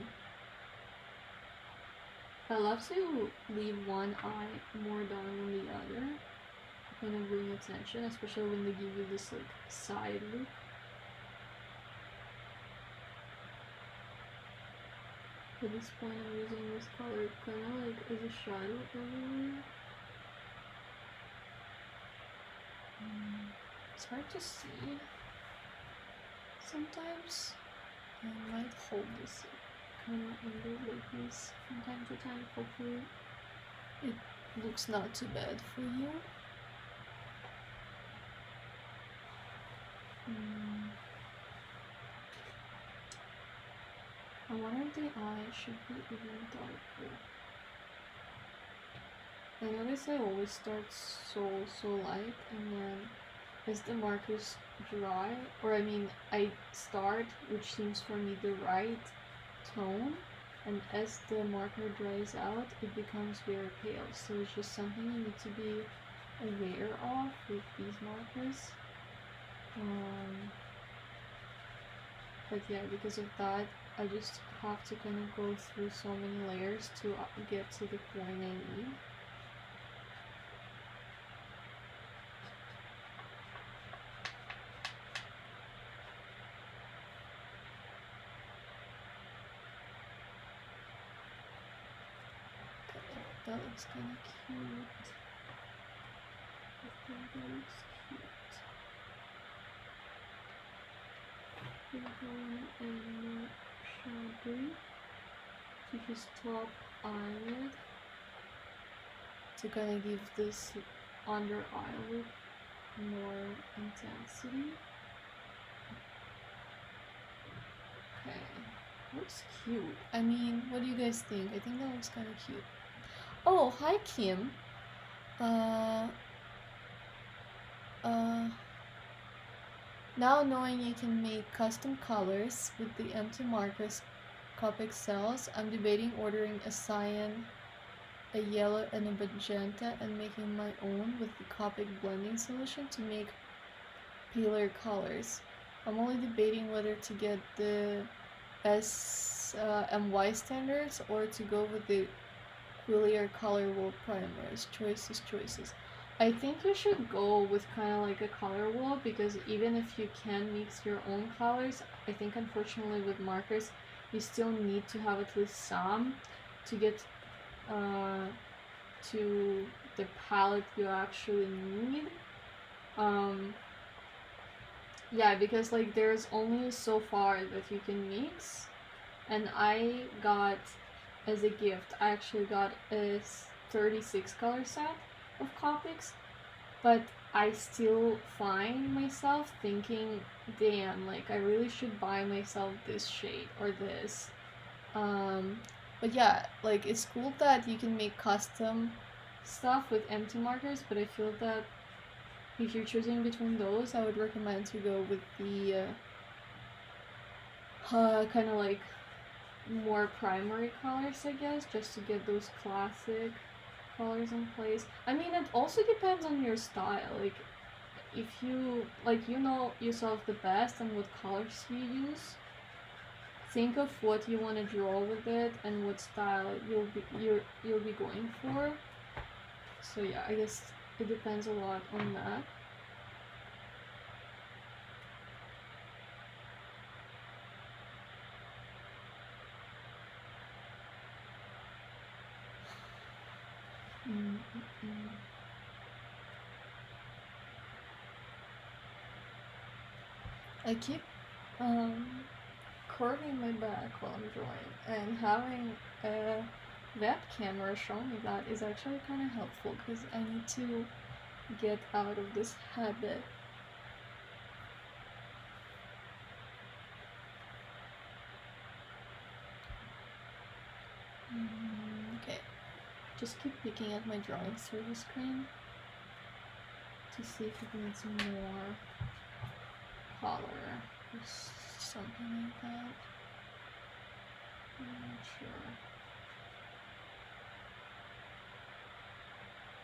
I love to leave one eye more dark than the other, kind of bring attention, especially when they give you this like side look. At this point I'm using this color kind of like as a shadow everywhere. It's hard to see sometimes. I might hold this kind of angle like this from time to time. Hopefully it looks not too bad for you. I wonder if the eye should be even darker. I notice I always start so light, and then as the markers dry, or I mean I start, which seems for me the right tone, and as the marker dries out it becomes very pale, so it's just something I need to be aware of with these markers. But yeah, because of that I just have to kind of go through so many layers to get to the point I need. That looks kind of cute. I think that looks cute. We're going to add more shadow to his top eyelid to kind of give this under eyelid more intensity. Okay, looks cute. I mean, what do you guys think? I think that looks kind of cute. Oh, hi Kim. Now knowing you can make custom colors with the empty markers Copic cells, I'm debating ordering a cyan, a yellow, and a magenta, and making my own with the Copic blending solution to make paler colors. I'm only debating whether to get the SMY standards or to go with the Quillier color wool primers. Choices. I think you should go with kind of like a color wool, because even if you can mix your own colors, I think unfortunately with markers you still need to have at least some to get to the palette you actually need. Yeah, because like there's only so far that you can mix, and I got as a gift, I actually got a 36 color set of Copics, but I still find myself thinking, damn, like I really should buy myself this shade or this. But yeah, like it's cool that you can make custom stuff with empty markers, but I feel that if you're choosing between those, I would recommend to go with the kind of like more primary colors, I guess, just to get those classic colors in place. I mean, it also depends on your style. Like, if you like, you know yourself the best and what colors you use. Think of what you want to draw with it and what style you'll be going for. So yeah, I guess it depends a lot on that. I keep curving my back while I'm drawing, and having a web camera show me that is actually kind of helpful, because I need to get out of this habit. Okay, just keep looking at my drawings through the screen to see if it needs more color or something like that. I'm not sure.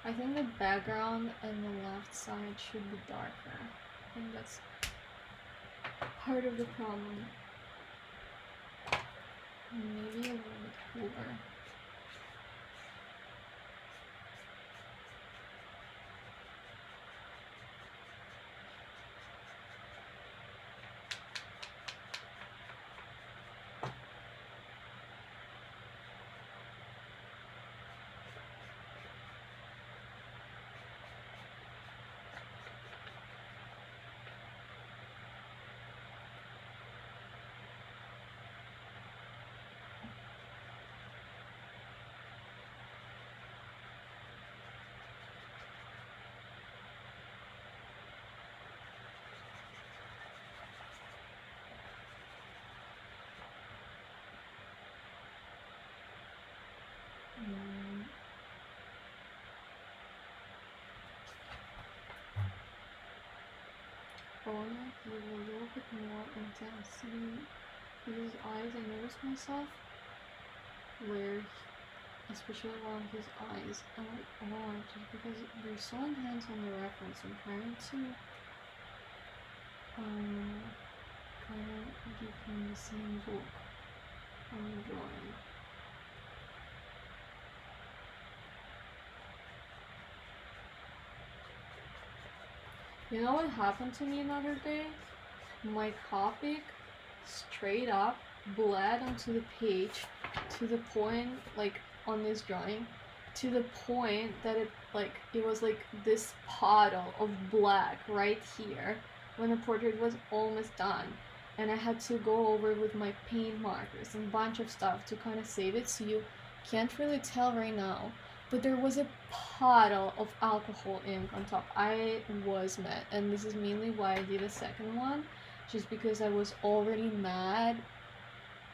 I think the background and the left side should be darker. I think that's part of the problem. Maybe a little bit cooler. I want to give a little bit more intensity to his eyes. I noticed myself where, especially around his eyes, I'm like, oh, just because they're so intense on the reference, I'm trying to kind of give him the same look on the drawing. You know what happened to me another day? My Copic straight up bled onto the page to the point, like on this drawing, to the point that it was like this puddle of black right here when the portrait was almost done, and I had to go over with my paint markers and a bunch of stuff to kind of save it, so you can't really tell right now, but there was a puddle of alcohol ink on top. I was mad, and this is mainly why I did a second one, just because I was already mad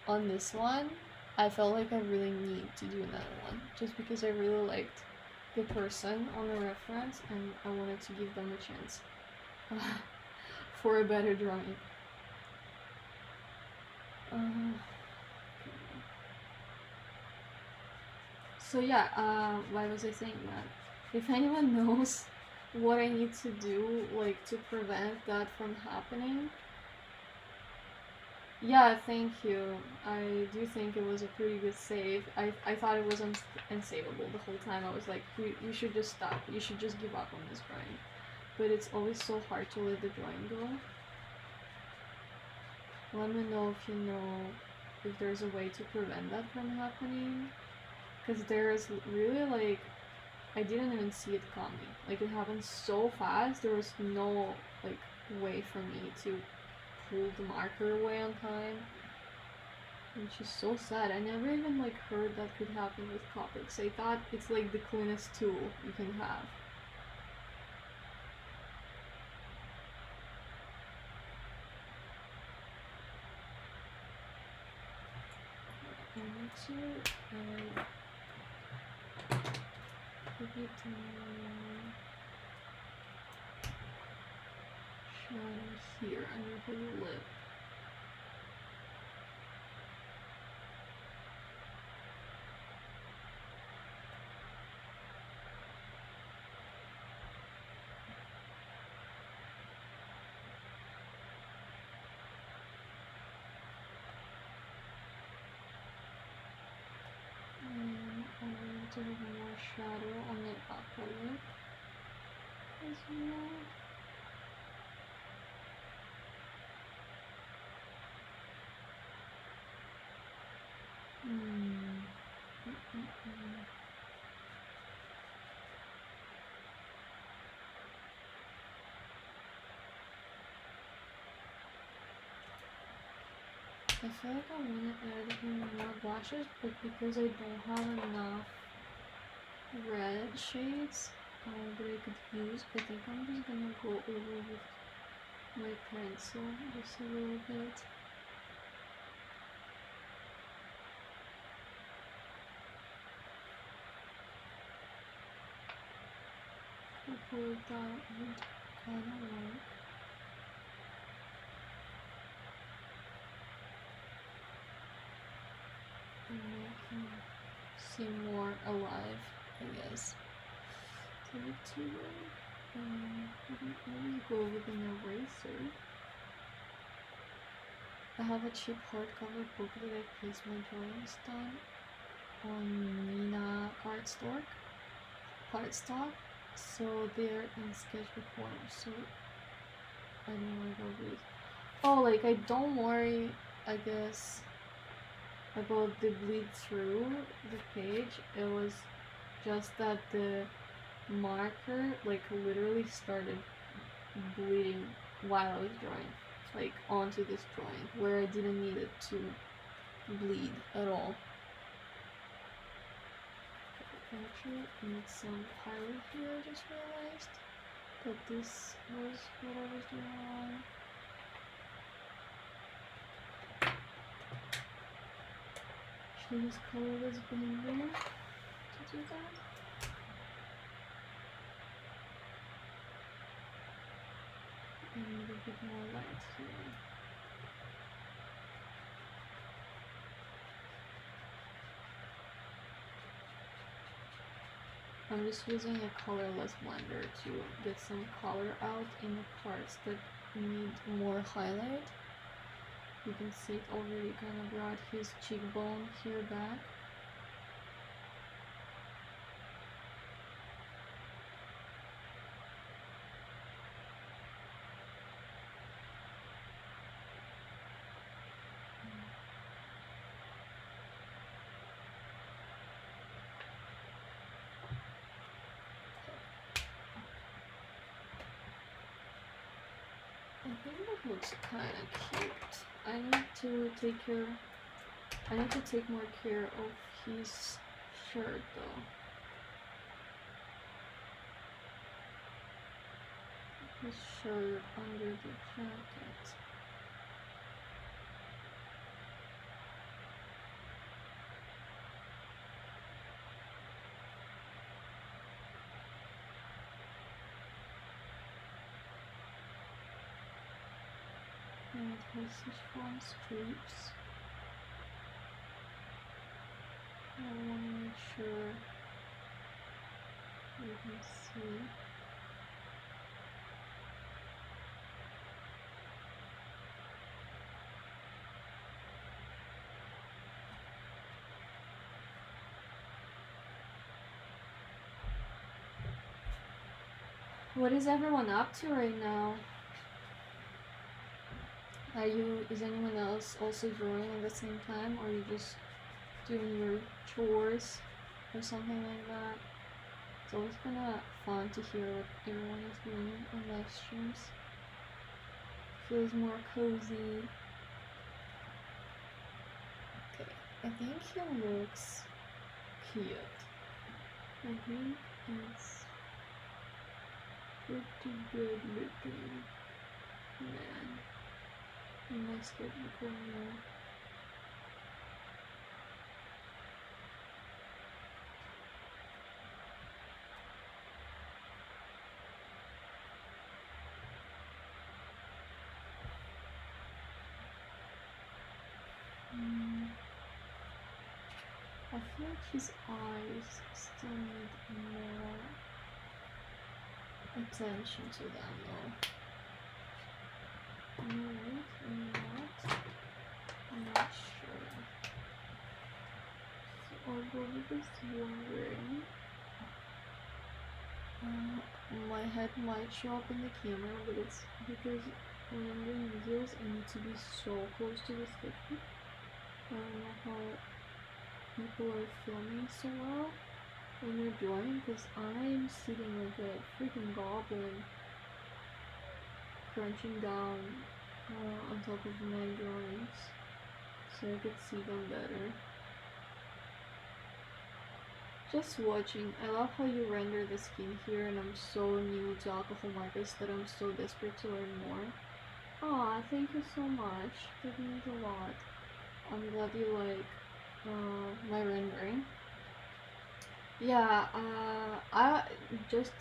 on this one. I felt like I really need to do another one, just because I really liked the person on the reference, and I wanted to give them a chance for a better drawing. So yeah, why was I saying that? If anyone knows what I need to do, like, to prevent that from happening, yeah, thank you. I do think it was a pretty good save. I thought it was unsavable the whole time. I was like, you should just stop. You should just give up on this drawing. But it's always so hard to let the drawing go. Let me know if you know if there's a way to prevent that from happening. Because there's really, like, I didn't even see it coming. Like, it happened so fast, there was no, like, way for me to pull the marker away on time. Which is so sad. I never even, like, heard that could happen with Copics. I thought it's, like, the cleanest tool you can have. I need to put it shadow here under her lip. To have more shadow on the upper lip as well. I feel like I want to add in more blushes, but because I don't have enough red shades that I could use, I think I'm just gonna go over with my pencil just a little bit. Hopefully that would kind of work. seem more alive, I guess. Give it to them. Let me go with an eraser. I have a cheap hardcover book that I placed my drawings done on Nina cardstock, so they're in sketchbook form, so I don't know if I'll read. Oh, like, I don't worry, I guess, about the bleed through the page. It was just that the marker, like, literally started bleeding while I was drawing, like, onto this drawing, where I didn't need it to bleed at all. Actually, I need some pilot here, I just realized that this was what I was doing wrong. Should I just color this blender to do that? I need a bit more light here. I'm just using a colorless blender to get some color out in the parts that need more highlight. You can see it already kind of brought his cheekbone here back. I think that looks kind of cute. I need to take more care of his shirt though. His shirt under the jacket. And it has such fun streaks. I want to make sure you can see. What is everyone up to right now? Is anyone else also drawing at the same time, or are you just doing your chores or something like that? It's always kind of fun to hear what everyone is doing on live streams. Feels more cozy. Okay, I think he looks cute. I think it's pretty good looking man. In my sketchbook right now. I feel like his eyes still need more attention to them though. I'm not sure. So I'll go with this one. My head might show up in the camera, but it's because when I'm doing videos I need to be so close to the sketchbook. I don't know how people are filming so well when they're drawing, because I'm sitting like a freaking goblin, crunching down on top of my drawings so I could see them better. Just watching. I love how you render the skin here, and I'm so new to alcohol markers that I'm so desperate to learn more. Aw, thank you so much. That means a lot. I'm glad you like my rendering. Yeah, I just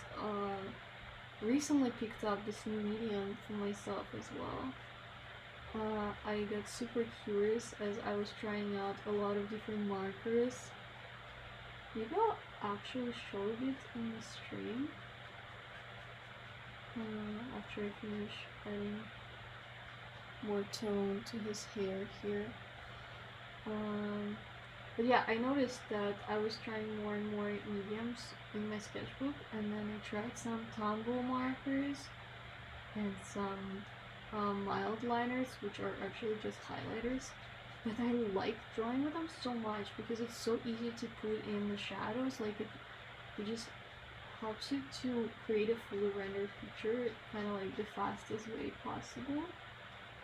recently picked up this new medium for myself as well. I got super curious as I was trying out a lot of different markers Maybe I'll actually show it in the stream after I finish adding more tone to his hair here. But yeah, I noticed that I was trying more and more mediums in my sketchbook, and then I tried some tumble markers and some mild liners, which are actually just highlighters. But I like drawing with them so much because it's so easy to put in the shadows. Like it just helps you to create a fully rendered picture, kind of like the fastest way possible.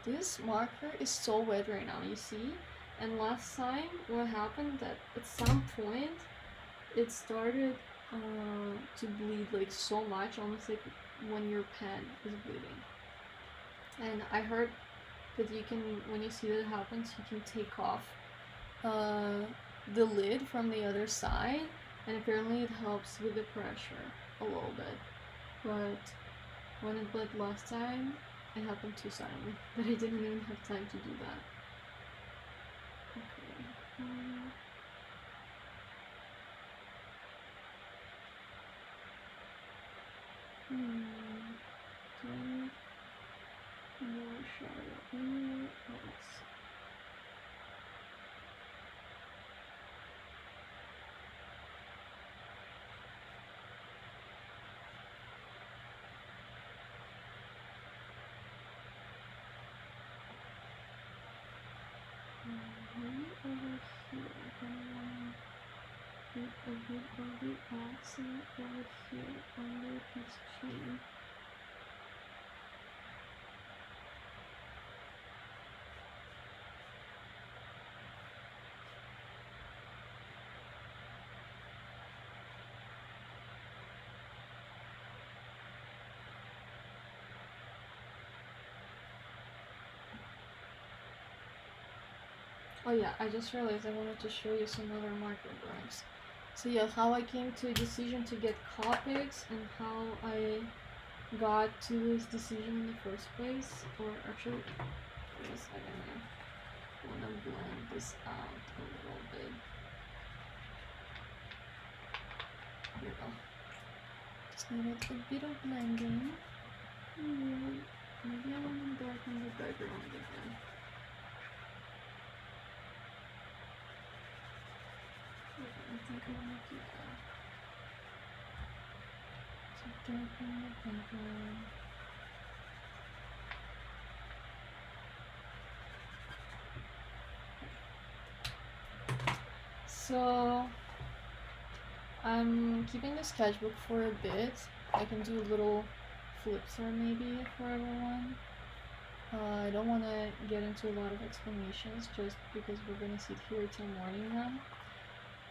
This marker is so wet right now, you see? And last time, what happened that at some point, it started to bleed like so much, almost like when your pen is bleeding. And I heard that you can, when you see that happens, you can take off the lid from the other side, and apparently it helps with the pressure a little bit. But when it bled last time, it happened too suddenly that I didn't even have time to do that. Okay. Do I need more shadow here? Let's see. Over here, I'm gonna put a bit of the accent over here under his chin. Oh yeah, I just realized I wanted to show you some other marker drawings. So yeah, how I came to a decision to get Copics and how I got to this decision in the first place. Or actually, wait a second, I want to blend this out a little bit. Here we go. Just needed a bit of blending. Maybe I want to darken the background again. I think I want to do that. So darken the background. So I'm keeping the sketchbook for a bit. I can do a little flips or maybe for everyone. I don't want to get into a lot of explanations just because we're going to sit here till morning now.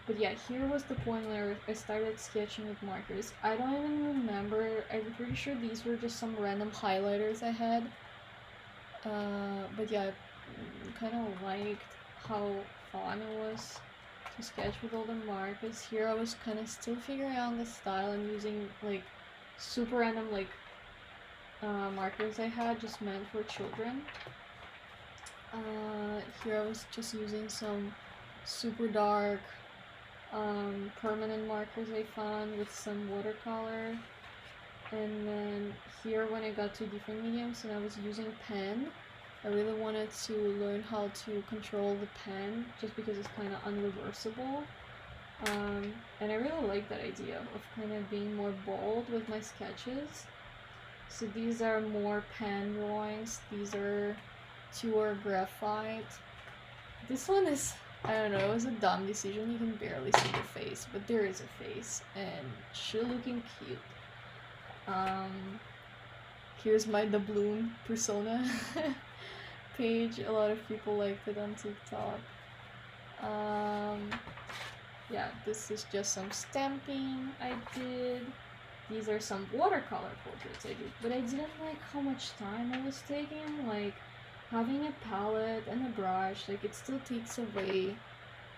But yeah, here was the point where I started sketching with markers. I don't even remember, I'm pretty sure these were just some random highlighters I had. But yeah, I kind of liked how fun it was to sketch with all the markers. Here I was kind of still figuring out the style and using like super random like markers I had just meant for children. Here I was just using some super dark permanent markers I found with some watercolor. And then here when I got to different mediums and I was using pen, I really wanted to learn how to control the pen just because it's kind of unreversible. And I really like that idea of kind of being more bold with my sketches. So these are more pen drawings. These are pure graphite. This one is, I don't know, it was a dumb decision. You can barely see the face, but there is a face and she's looking cute. Here's my doubloon persona page. A lot of people liked it on TikTok. Yeah, this is just some stamping I did. These are some watercolor portraits I did, but I didn't like how much time I was taking. Like having a palette and a brush, like it still takes away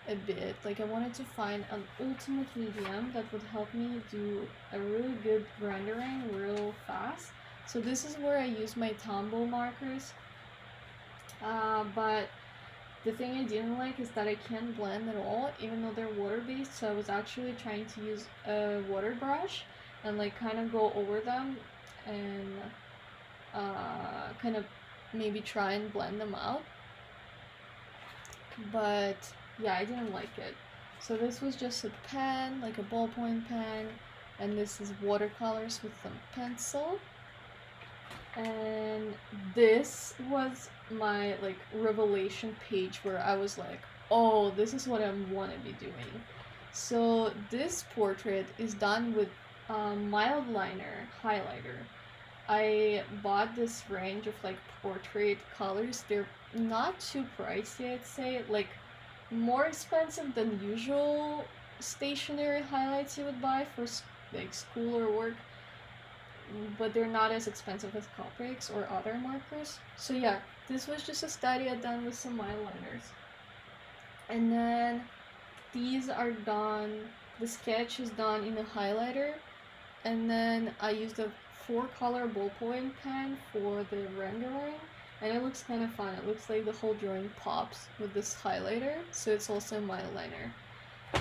a bit. Like I wanted to find an ultimate medium that would help me do a really good rendering real fast. So this is where I use my tumble markers. But The thing I didn't like is that I can't blend at all, even though they're water-based, so I was actually trying to use a water brush and like kind of go over them and kind of maybe try and blend them out. But yeah, I didn't like it. So this was just a pen, like a ballpoint pen, and this is watercolors with some pencil. And this was my like revelation page where I was like, oh, this is what I want to be doing. So this portrait is done with mild liner highlighter. I bought this range of like portrait colors. They're not too pricey, I'd say, like more expensive than usual stationery highlights you would buy for like school or work, but they're not as expensive as Copics or other markers. So yeah, this was just a study I done with some eyeliners. And then these are done, the sketch is done in a highlighter, and then I used a 4-color ballpoint pen for the rendering, and it looks kind of fun. It looks like the whole drawing pops with this highlighter, so it's also my liner.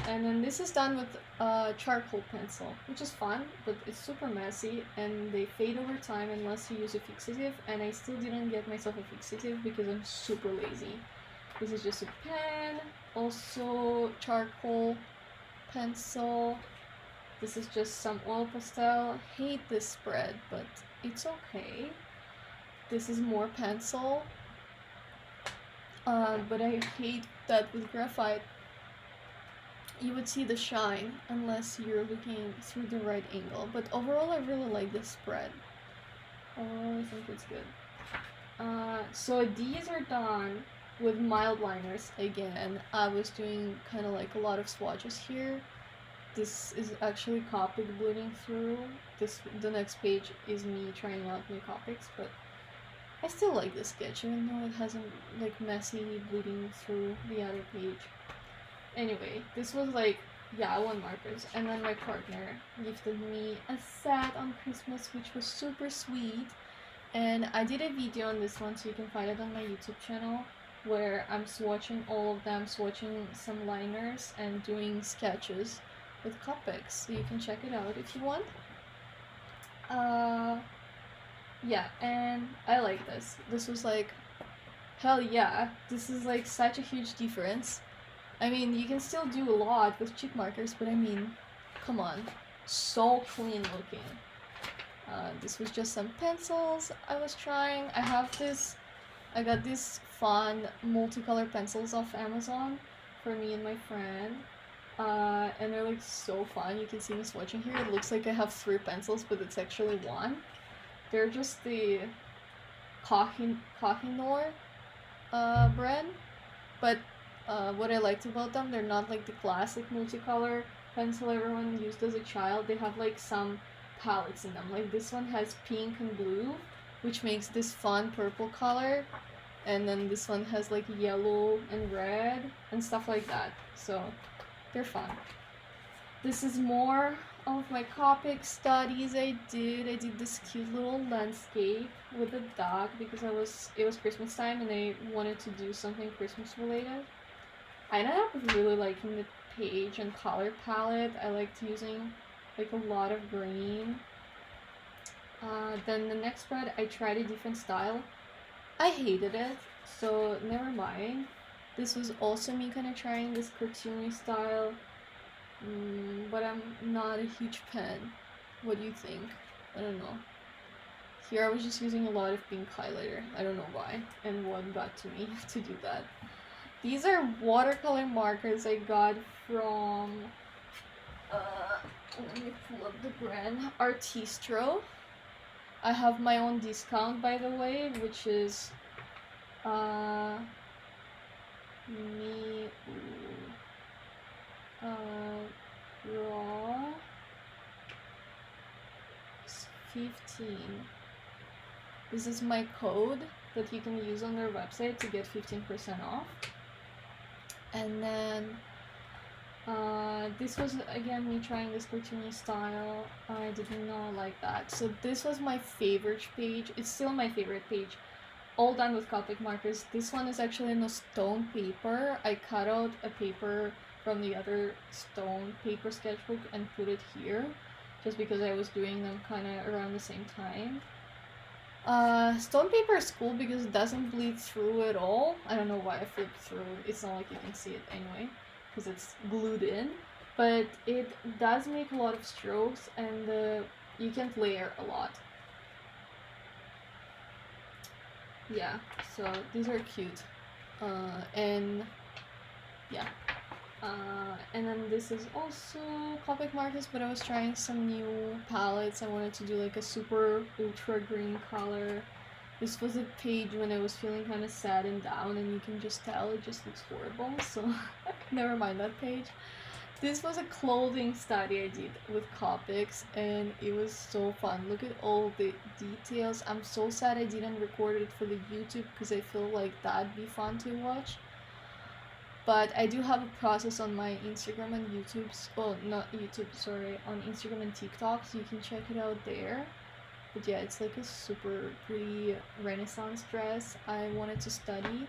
And then this is done with a charcoal pencil, which is fun, but it's super messy and they fade over time unless you use a fixative, and I still didn't get myself a fixative because I'm super lazy. This is just a pen, also charcoal pencil. This is just some oil pastel. Hate this spread, but it's okay. This is more pencil, but I hate that with graphite you would see the shine unless you're looking through the right angle. But overall, I really like this spread. Overall, I think it's good. So these are done with mild liners again. I was doing kind of like a lot of swatches here. This is actually Copic bleeding through. The next page is me trying out new Copics, but I still like this sketch even though it hasn't like messy bleeding through the other page. Anyway, this was like, yeah, I won markers, and then my partner gifted me a set on Christmas, which was super sweet, and I did a video on this one, so you can find it on my YouTube channel, where I'm swatching all of them, swatching some liners, and doing sketches with Copics, so you can check it out if you want. Yeah, and I like this. This was like, hell yeah, this is like such a huge difference. I mean, you can still do a lot with cheap markers, but I mean, come on, so clean looking. This was just some pencils I was trying. I got these fun multicolor pencils off Amazon for me and my friend. And they're like so fun. You can see me swatching here. It looks like I have 3 pencils, but it's actually 1. They're just the Kohinoor brand, but what I liked about them, they're not like the classic multicolor pencil everyone used as a child. They have like some palettes in them. Like this one has pink and blue, which makes this fun purple color, and then this one has like yellow and red and stuff like that. So they're fun. This is more of my Copic studies I did this cute little landscape with a dog because it was Christmas time and I wanted to do something Christmas related. I ended up really liking the page and color palette. I liked using like a lot of green. Then the next spread, I tried a different style. I hated it, so never mind. This was also me kind of trying this cartoony style, but I'm not a huge fan. What do you think? I don't know. Here I was just using a lot of pink highlighter. I don't know why and what got to me to do that. These are watercolor markers I got from, let me pull up the brand, Artistro. I have my own discount, by the way, which is, raw 15. This is my code that you can use on their website to get 15% off. And then this was again me trying this cartoony style. I did not like that. So this was my favorite page. It's still my favorite page. all done with Copic markers. This one is actually in a stone paper. I cut out a paper from the other stone paper sketchbook and put it here, just because I was doing them kind of around the same time. Stone paper is cool because it doesn't bleed through at all. I don't know why I flipped through. It's not like you can see it anyway, because it's glued in. But it does make a lot of strokes, and you can layer a lot. Yeah, so these are cute. And yeah. And then this is also Copic markers, but I was trying some new palettes. I wanted to do like a super ultra green color. This was a page when I was feeling kind of sad and down, and you can just tell it just looks horrible, so never mind that page. This was a clothing study I did with Copics, and it was so fun. Look at all the details. I'm so sad I didn't record it for the YouTube because I feel like that'd be fun to watch. But I do have a process on my Instagram and YouTube's, oh, not YouTube, sorry, on Instagram and TikTok, so you can check it out there. But yeah, it's like a super pretty Renaissance dress I wanted to study.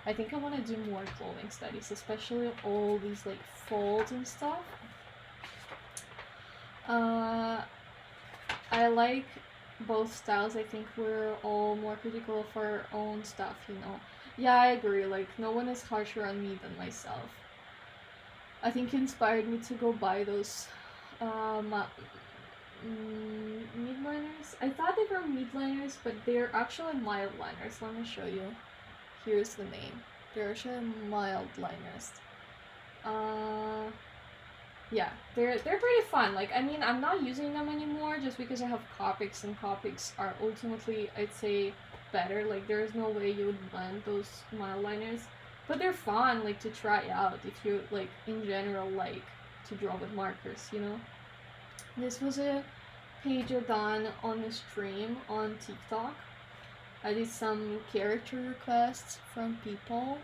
I think I want to do more clothing studies, especially all these like folds and stuff. I like both styles. I think we're all more critical of our own stuff, you know. Yeah, I agree. Like, no one is harsher on me than myself. I think it inspired me to go buy those mid-liners. I thought they were mid-liners, but they're actually mild liners. Let me show you. Here's the name. They're actually mild liners. Yeah, they're pretty fun. Like, I mean, I'm not using them anymore just because I have Copics, and Copics are ultimately, I'd say, better. Like, there's no way you would blend those mild liners, but they're fun, like, to try out if you, like, in general, like to draw with markers, you know. This was a page I done on a stream on TikTok. I did some character requests from people,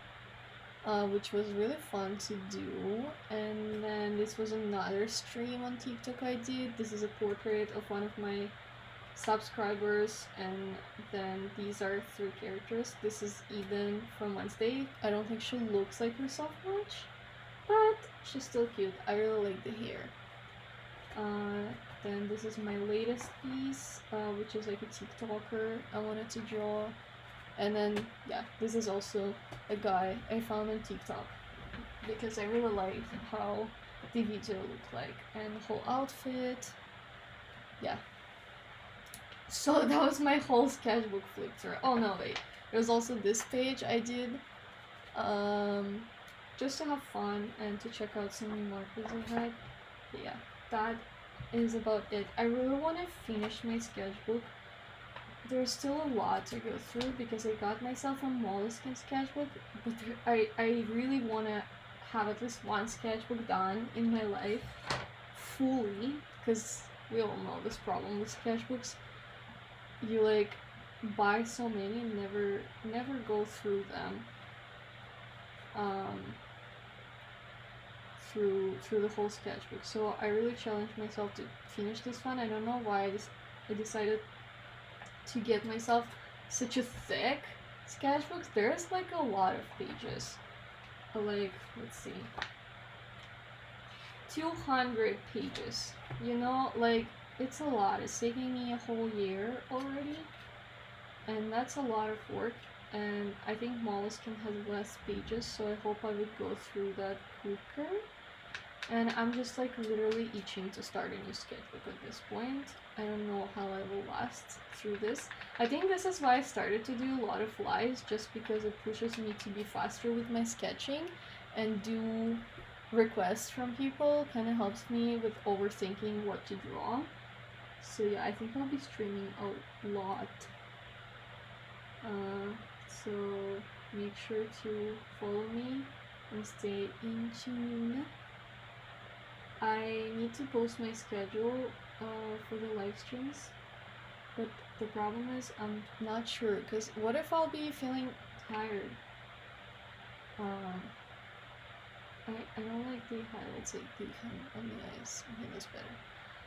which was really fun to do. And then this was another stream on TikTok I did. This is a portrait of one of my subscribers, and then these are 3 characters. This is Eden from Wednesday. I don't think she looks like herself much, but she's still cute. I really like the hair. Then this is my latest piece, which is like a TikToker I wanted to draw. And then, yeah, this is also a guy I found on TikTok because I really liked how the video looked like and the whole outfit. Yeah. So that was my whole sketchbook flip through. Oh no, wait. There was also this page I did just to have fun and to check out some new markers I had. But yeah, that is about it. I really want to finish my sketchbook. There's still a lot to go through because I got myself a moleskin sketchbook, but I really want to have at least one sketchbook done in my life fully, because we all know this problem with sketchbooks. You like buy so many and never go through them through the whole sketchbook. So I really challenged myself to finish this one. I don't know why I decided to get myself such a thick sketchbook. There's like a lot of pages, like, let's see, 200 pages, you know, like, it's a lot. It's taking me a whole year already, and that's a lot of work. And I think Moleskine has less pages, so I hope I would go through that quicker. And I'm just like literally itching to start a new sketchbook at this point. I don't know how I will last through this. I think this is why I started to do a lot of lives, just because it pushes me to be faster with my sketching and do requests from people. Kind of helps me with overthinking what to draw. So yeah, I think I'll be streaming a lot. So make sure to follow me and stay in tune. I need to post my schedule for the live streams, but the problem is I'm not sure, because what if I'll be feeling tired? I don't like the highlights like the on the eyes. Okay, that's better.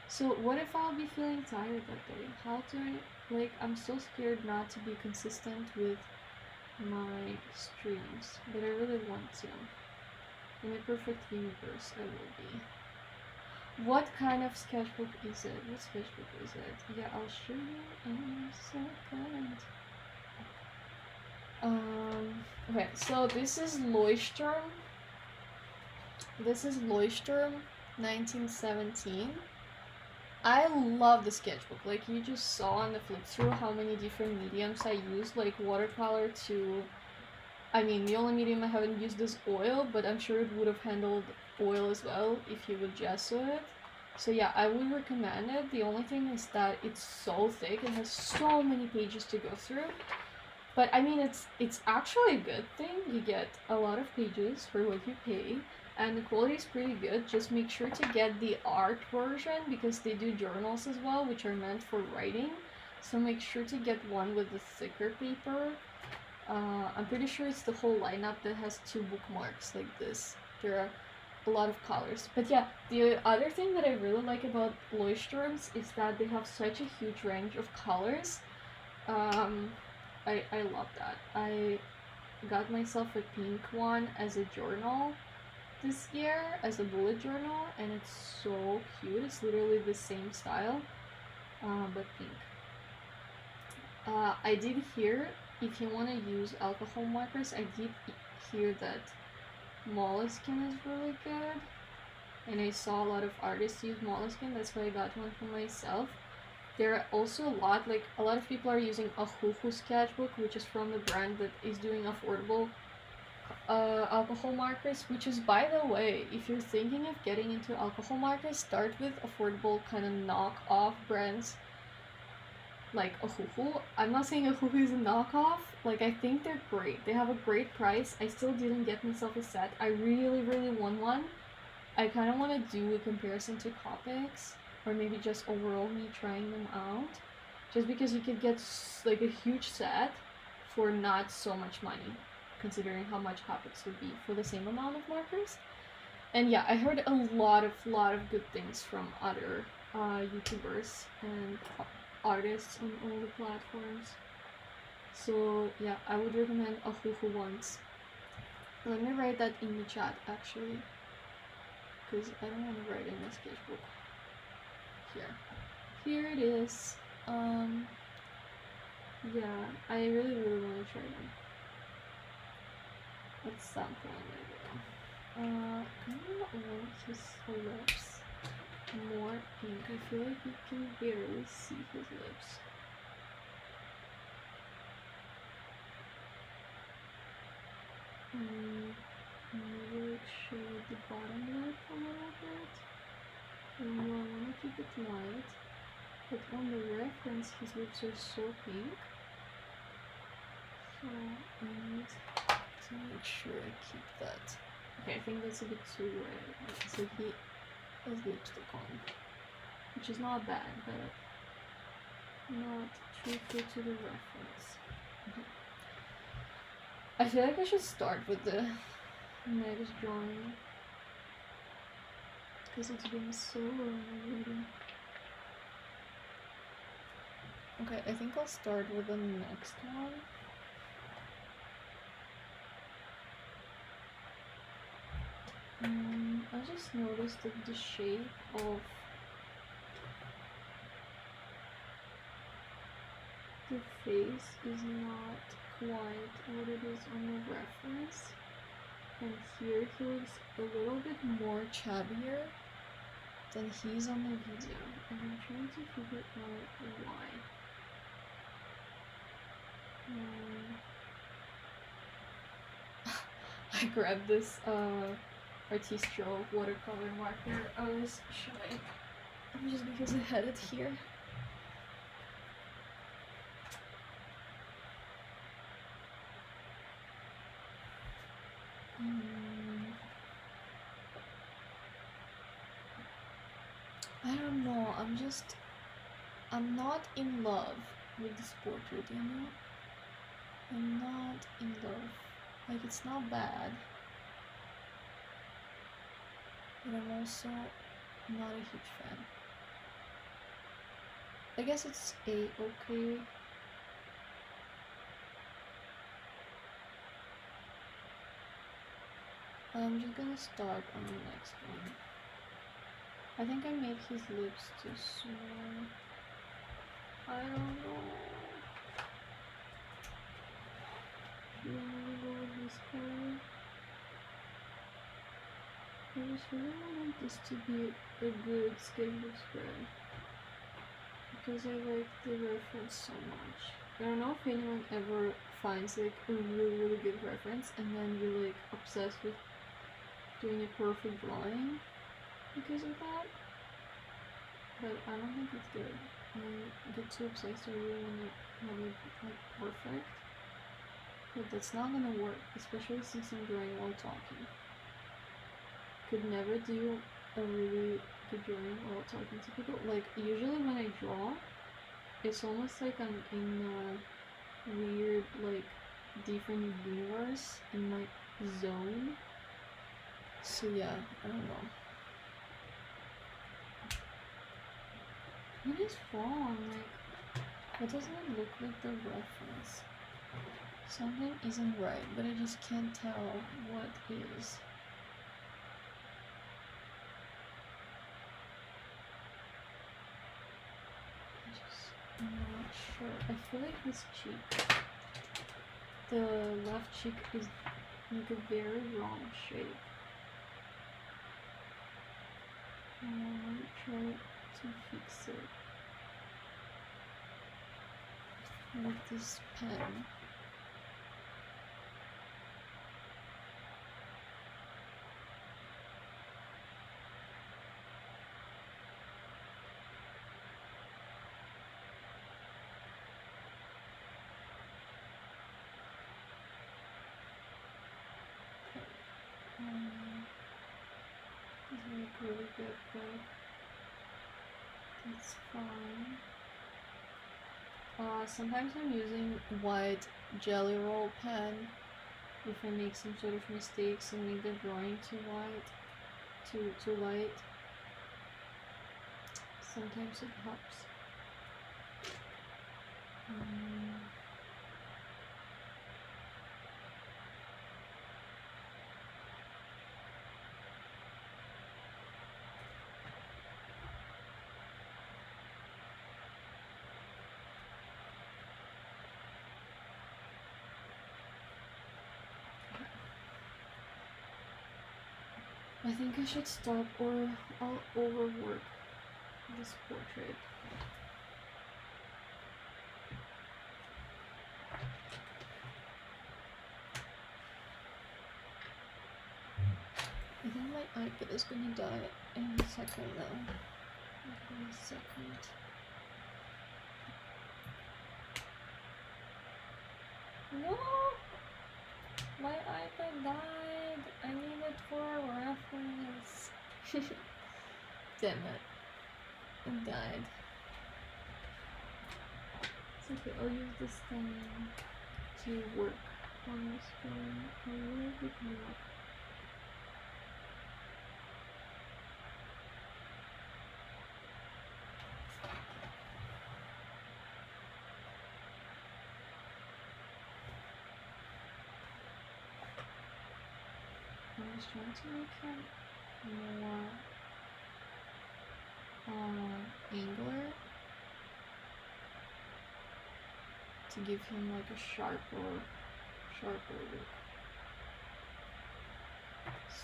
So what if I'll be feeling tired that day? How do I, like, I'm so scared not to be consistent with my streams, but I really want to. In a perfect universe, I will be. What kind of sketchbook is it? What sketchbook is it? Yeah, I'll show you in a second. Okay, so this is Leuchtturm. This is Leuchtturm 1917. I love the sketchbook. Like, you just saw on the flip through how many different mediums I use, like watercolor to... I mean, the only medium I haven't used is oil, but I'm sure it would have handled oil as well if you would gesso it. So yeah, I would recommend it. The only thing is that it's so thick. It has so many pages to go through. But I mean, it's actually a good thing. You get a lot of pages for what you pay, and the quality is pretty good. Just make sure to get the art version because they do journals as well, which are meant for writing. So make sure to get one with the thicker paper. I'm pretty sure it's the whole lineup that has 2 bookmarks like this. There are a lot of colors. But yeah, the other thing that I really like about Leuchtturms is that they have such a huge range of colors. I love that. I got myself a pink one as a journal this year, as a bullet journal, and it's so cute. It's literally the same style, but pink. I did hear, if you want to use alcohol markers, I did hear that Moleskine is really good, and I saw a lot of artists use Moleskine. That's why I got one for myself. There are also a lot of people are using a Huhu sketchbook, which is from the brand that is doing affordable alcohol markers, which is, by the way, if you're thinking of getting into alcohol markers, start with affordable kind of knockoff brands like a Huhu. I'm not saying a Huhu is a knockoff. Like, I think they're great. They have a great price. I still didn't get myself a set. I really, really want one. I kind of want to do a comparison to Copics, or maybe just overall me trying them out. Just because you could get like a huge set for not so much money, considering how much Copics would be for the same amount of markers. And yeah, I heard a lot of good things from other YouTubers and artists on all the platforms. So yeah, I would recommend a Huhu ones. Let me write that in the chat actually, because I don't want to write in my sketchbook. Here it is. Yeah, I really want to try them at some point. I want his lips more pink. I feel like you can barely see his lips. Maybe like shade the bottom lip a little bit. And I want to keep it light. But on the reference, his lips are so pink. So I need to make sure I keep that. Okay, I think that's a bit too red. So he has lipstick on, which is not bad, but not truthful to the reference. I feel like I should start with the next drawing because it's been so long already. Okay, I think I'll start with the next one. I just noticed that the shape of the face is not quite what it is on the reference, and here he looks a little bit more chubbier than he's on the video, and I'm trying to figure out why. I grabbed this Artistro watercolor marker I was showing just because I had it here. I don't know, I'm not in love with this portrait, you know? I'm not in love. Like, it's not bad, but I'm also not a huge fan. I guess it's okay. I'm just gonna start on the next one. I think I made his lips too small. I don't know. You wanna go with this color? I just really wanted this to be a good sketchbook spread because I like the reference so much. I don't know if anyone ever finds like a really good reference and then you're like obsessed with doing a perfect drawing because of that. But I don't think it's good. I get too obsessed I really want to have it like perfect. But that's not gonna work, especially since I'm drawing while talking. Could never do a really good drawing while talking to people. Like usually when I draw, it's almost like I'm in a weird like different universe in my zone. So yeah, I don't know. What is wrong? Like, why doesn't it look like the reference? Something isn't right, but I just can't tell what is. I'm not sure. I feel like his cheek, the left cheek is like a very wrong shape. I want to try to fix it with this pen. Doesn't look really good, but it's fine. Sometimes I'm using white jelly roll pen if I make some sort of mistakes and make the drawing too light. Sometimes it helps. I think I should stop or I'll overwork this portrait. I think my iPad is gonna die in a second now. Give me a second. No! My iPad died! I need it for a reference. Damn it. It died. It's okay, I'll use this thing to work on this drawing a little bit more. I'm just trying to make it more angular to give him like a sharper look.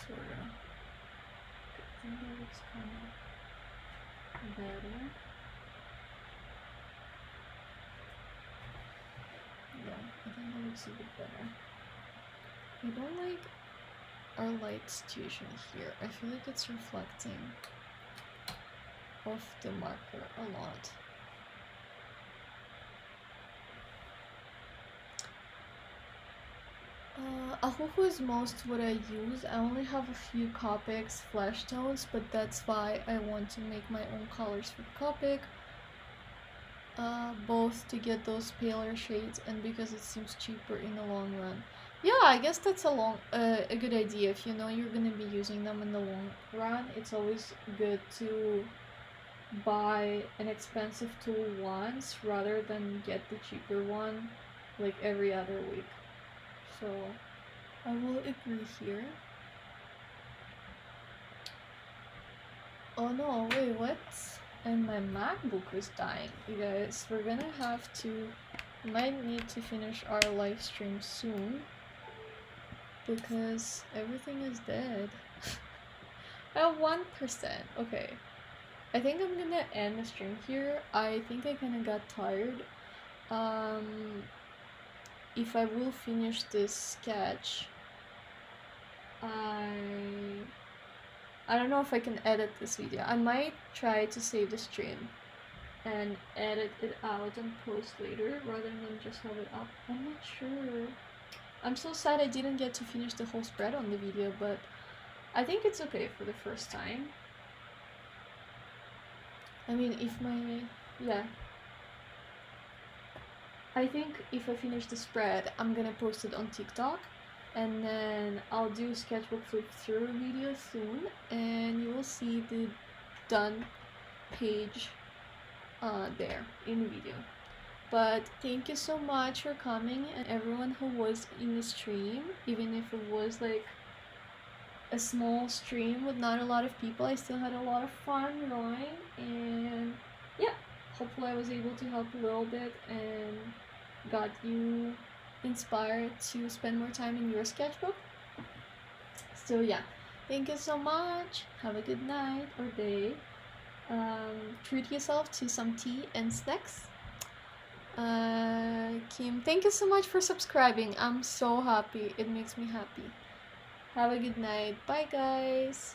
Sorta. I think that looks kind of better. Yeah, I think that looks a bit better. I don't like our light situation here. I feel like it's reflecting off the marker a lot. Ahuhu is most what I use. I only have a few Copics flash tones, but that's why I want to make my own colors for the Copic. Both to get those paler shades and because it seems cheaper in the long run. Yeah, I guess that's a good idea. If you know you're gonna be using them in the long run, it's always good to buy an expensive tool once rather than get the cheaper one like every other week. So I will agree here. Oh no, wait, what? And my MacBook is dying. You guys, we're gonna have to, might need to finish our live stream soon because everything is dead. At 1%. Okay. I think I'm gonna end the stream here. I think I kinda got tired. If I will finish this sketch, I don't know if I can edit this video. I might try to save the stream and edit it out and post later rather than just have it up. I'm not sure. I'm so sad I didn't get to finish the whole spread on the video, but I think it's okay for the first time. I mean, yeah. I think if I finish the spread, I'm gonna post it on TikTok. And then I'll do sketchbook flip through video soon, and you will see the done page there in the video. But thank you so much for coming, and everyone who was in the stream, even if it was like a small stream with not a lot of people, I still had a lot of fun drawing, and yeah, hopefully I was able to help a little bit and got you inspired to spend more time in your sketchbook. So yeah, thank you so much. Have a good night or day. Treat yourself to some tea and snacks. Kim, thank you so much for subscribing. I'm so happy. It makes me happy. Have a good night. Bye guys.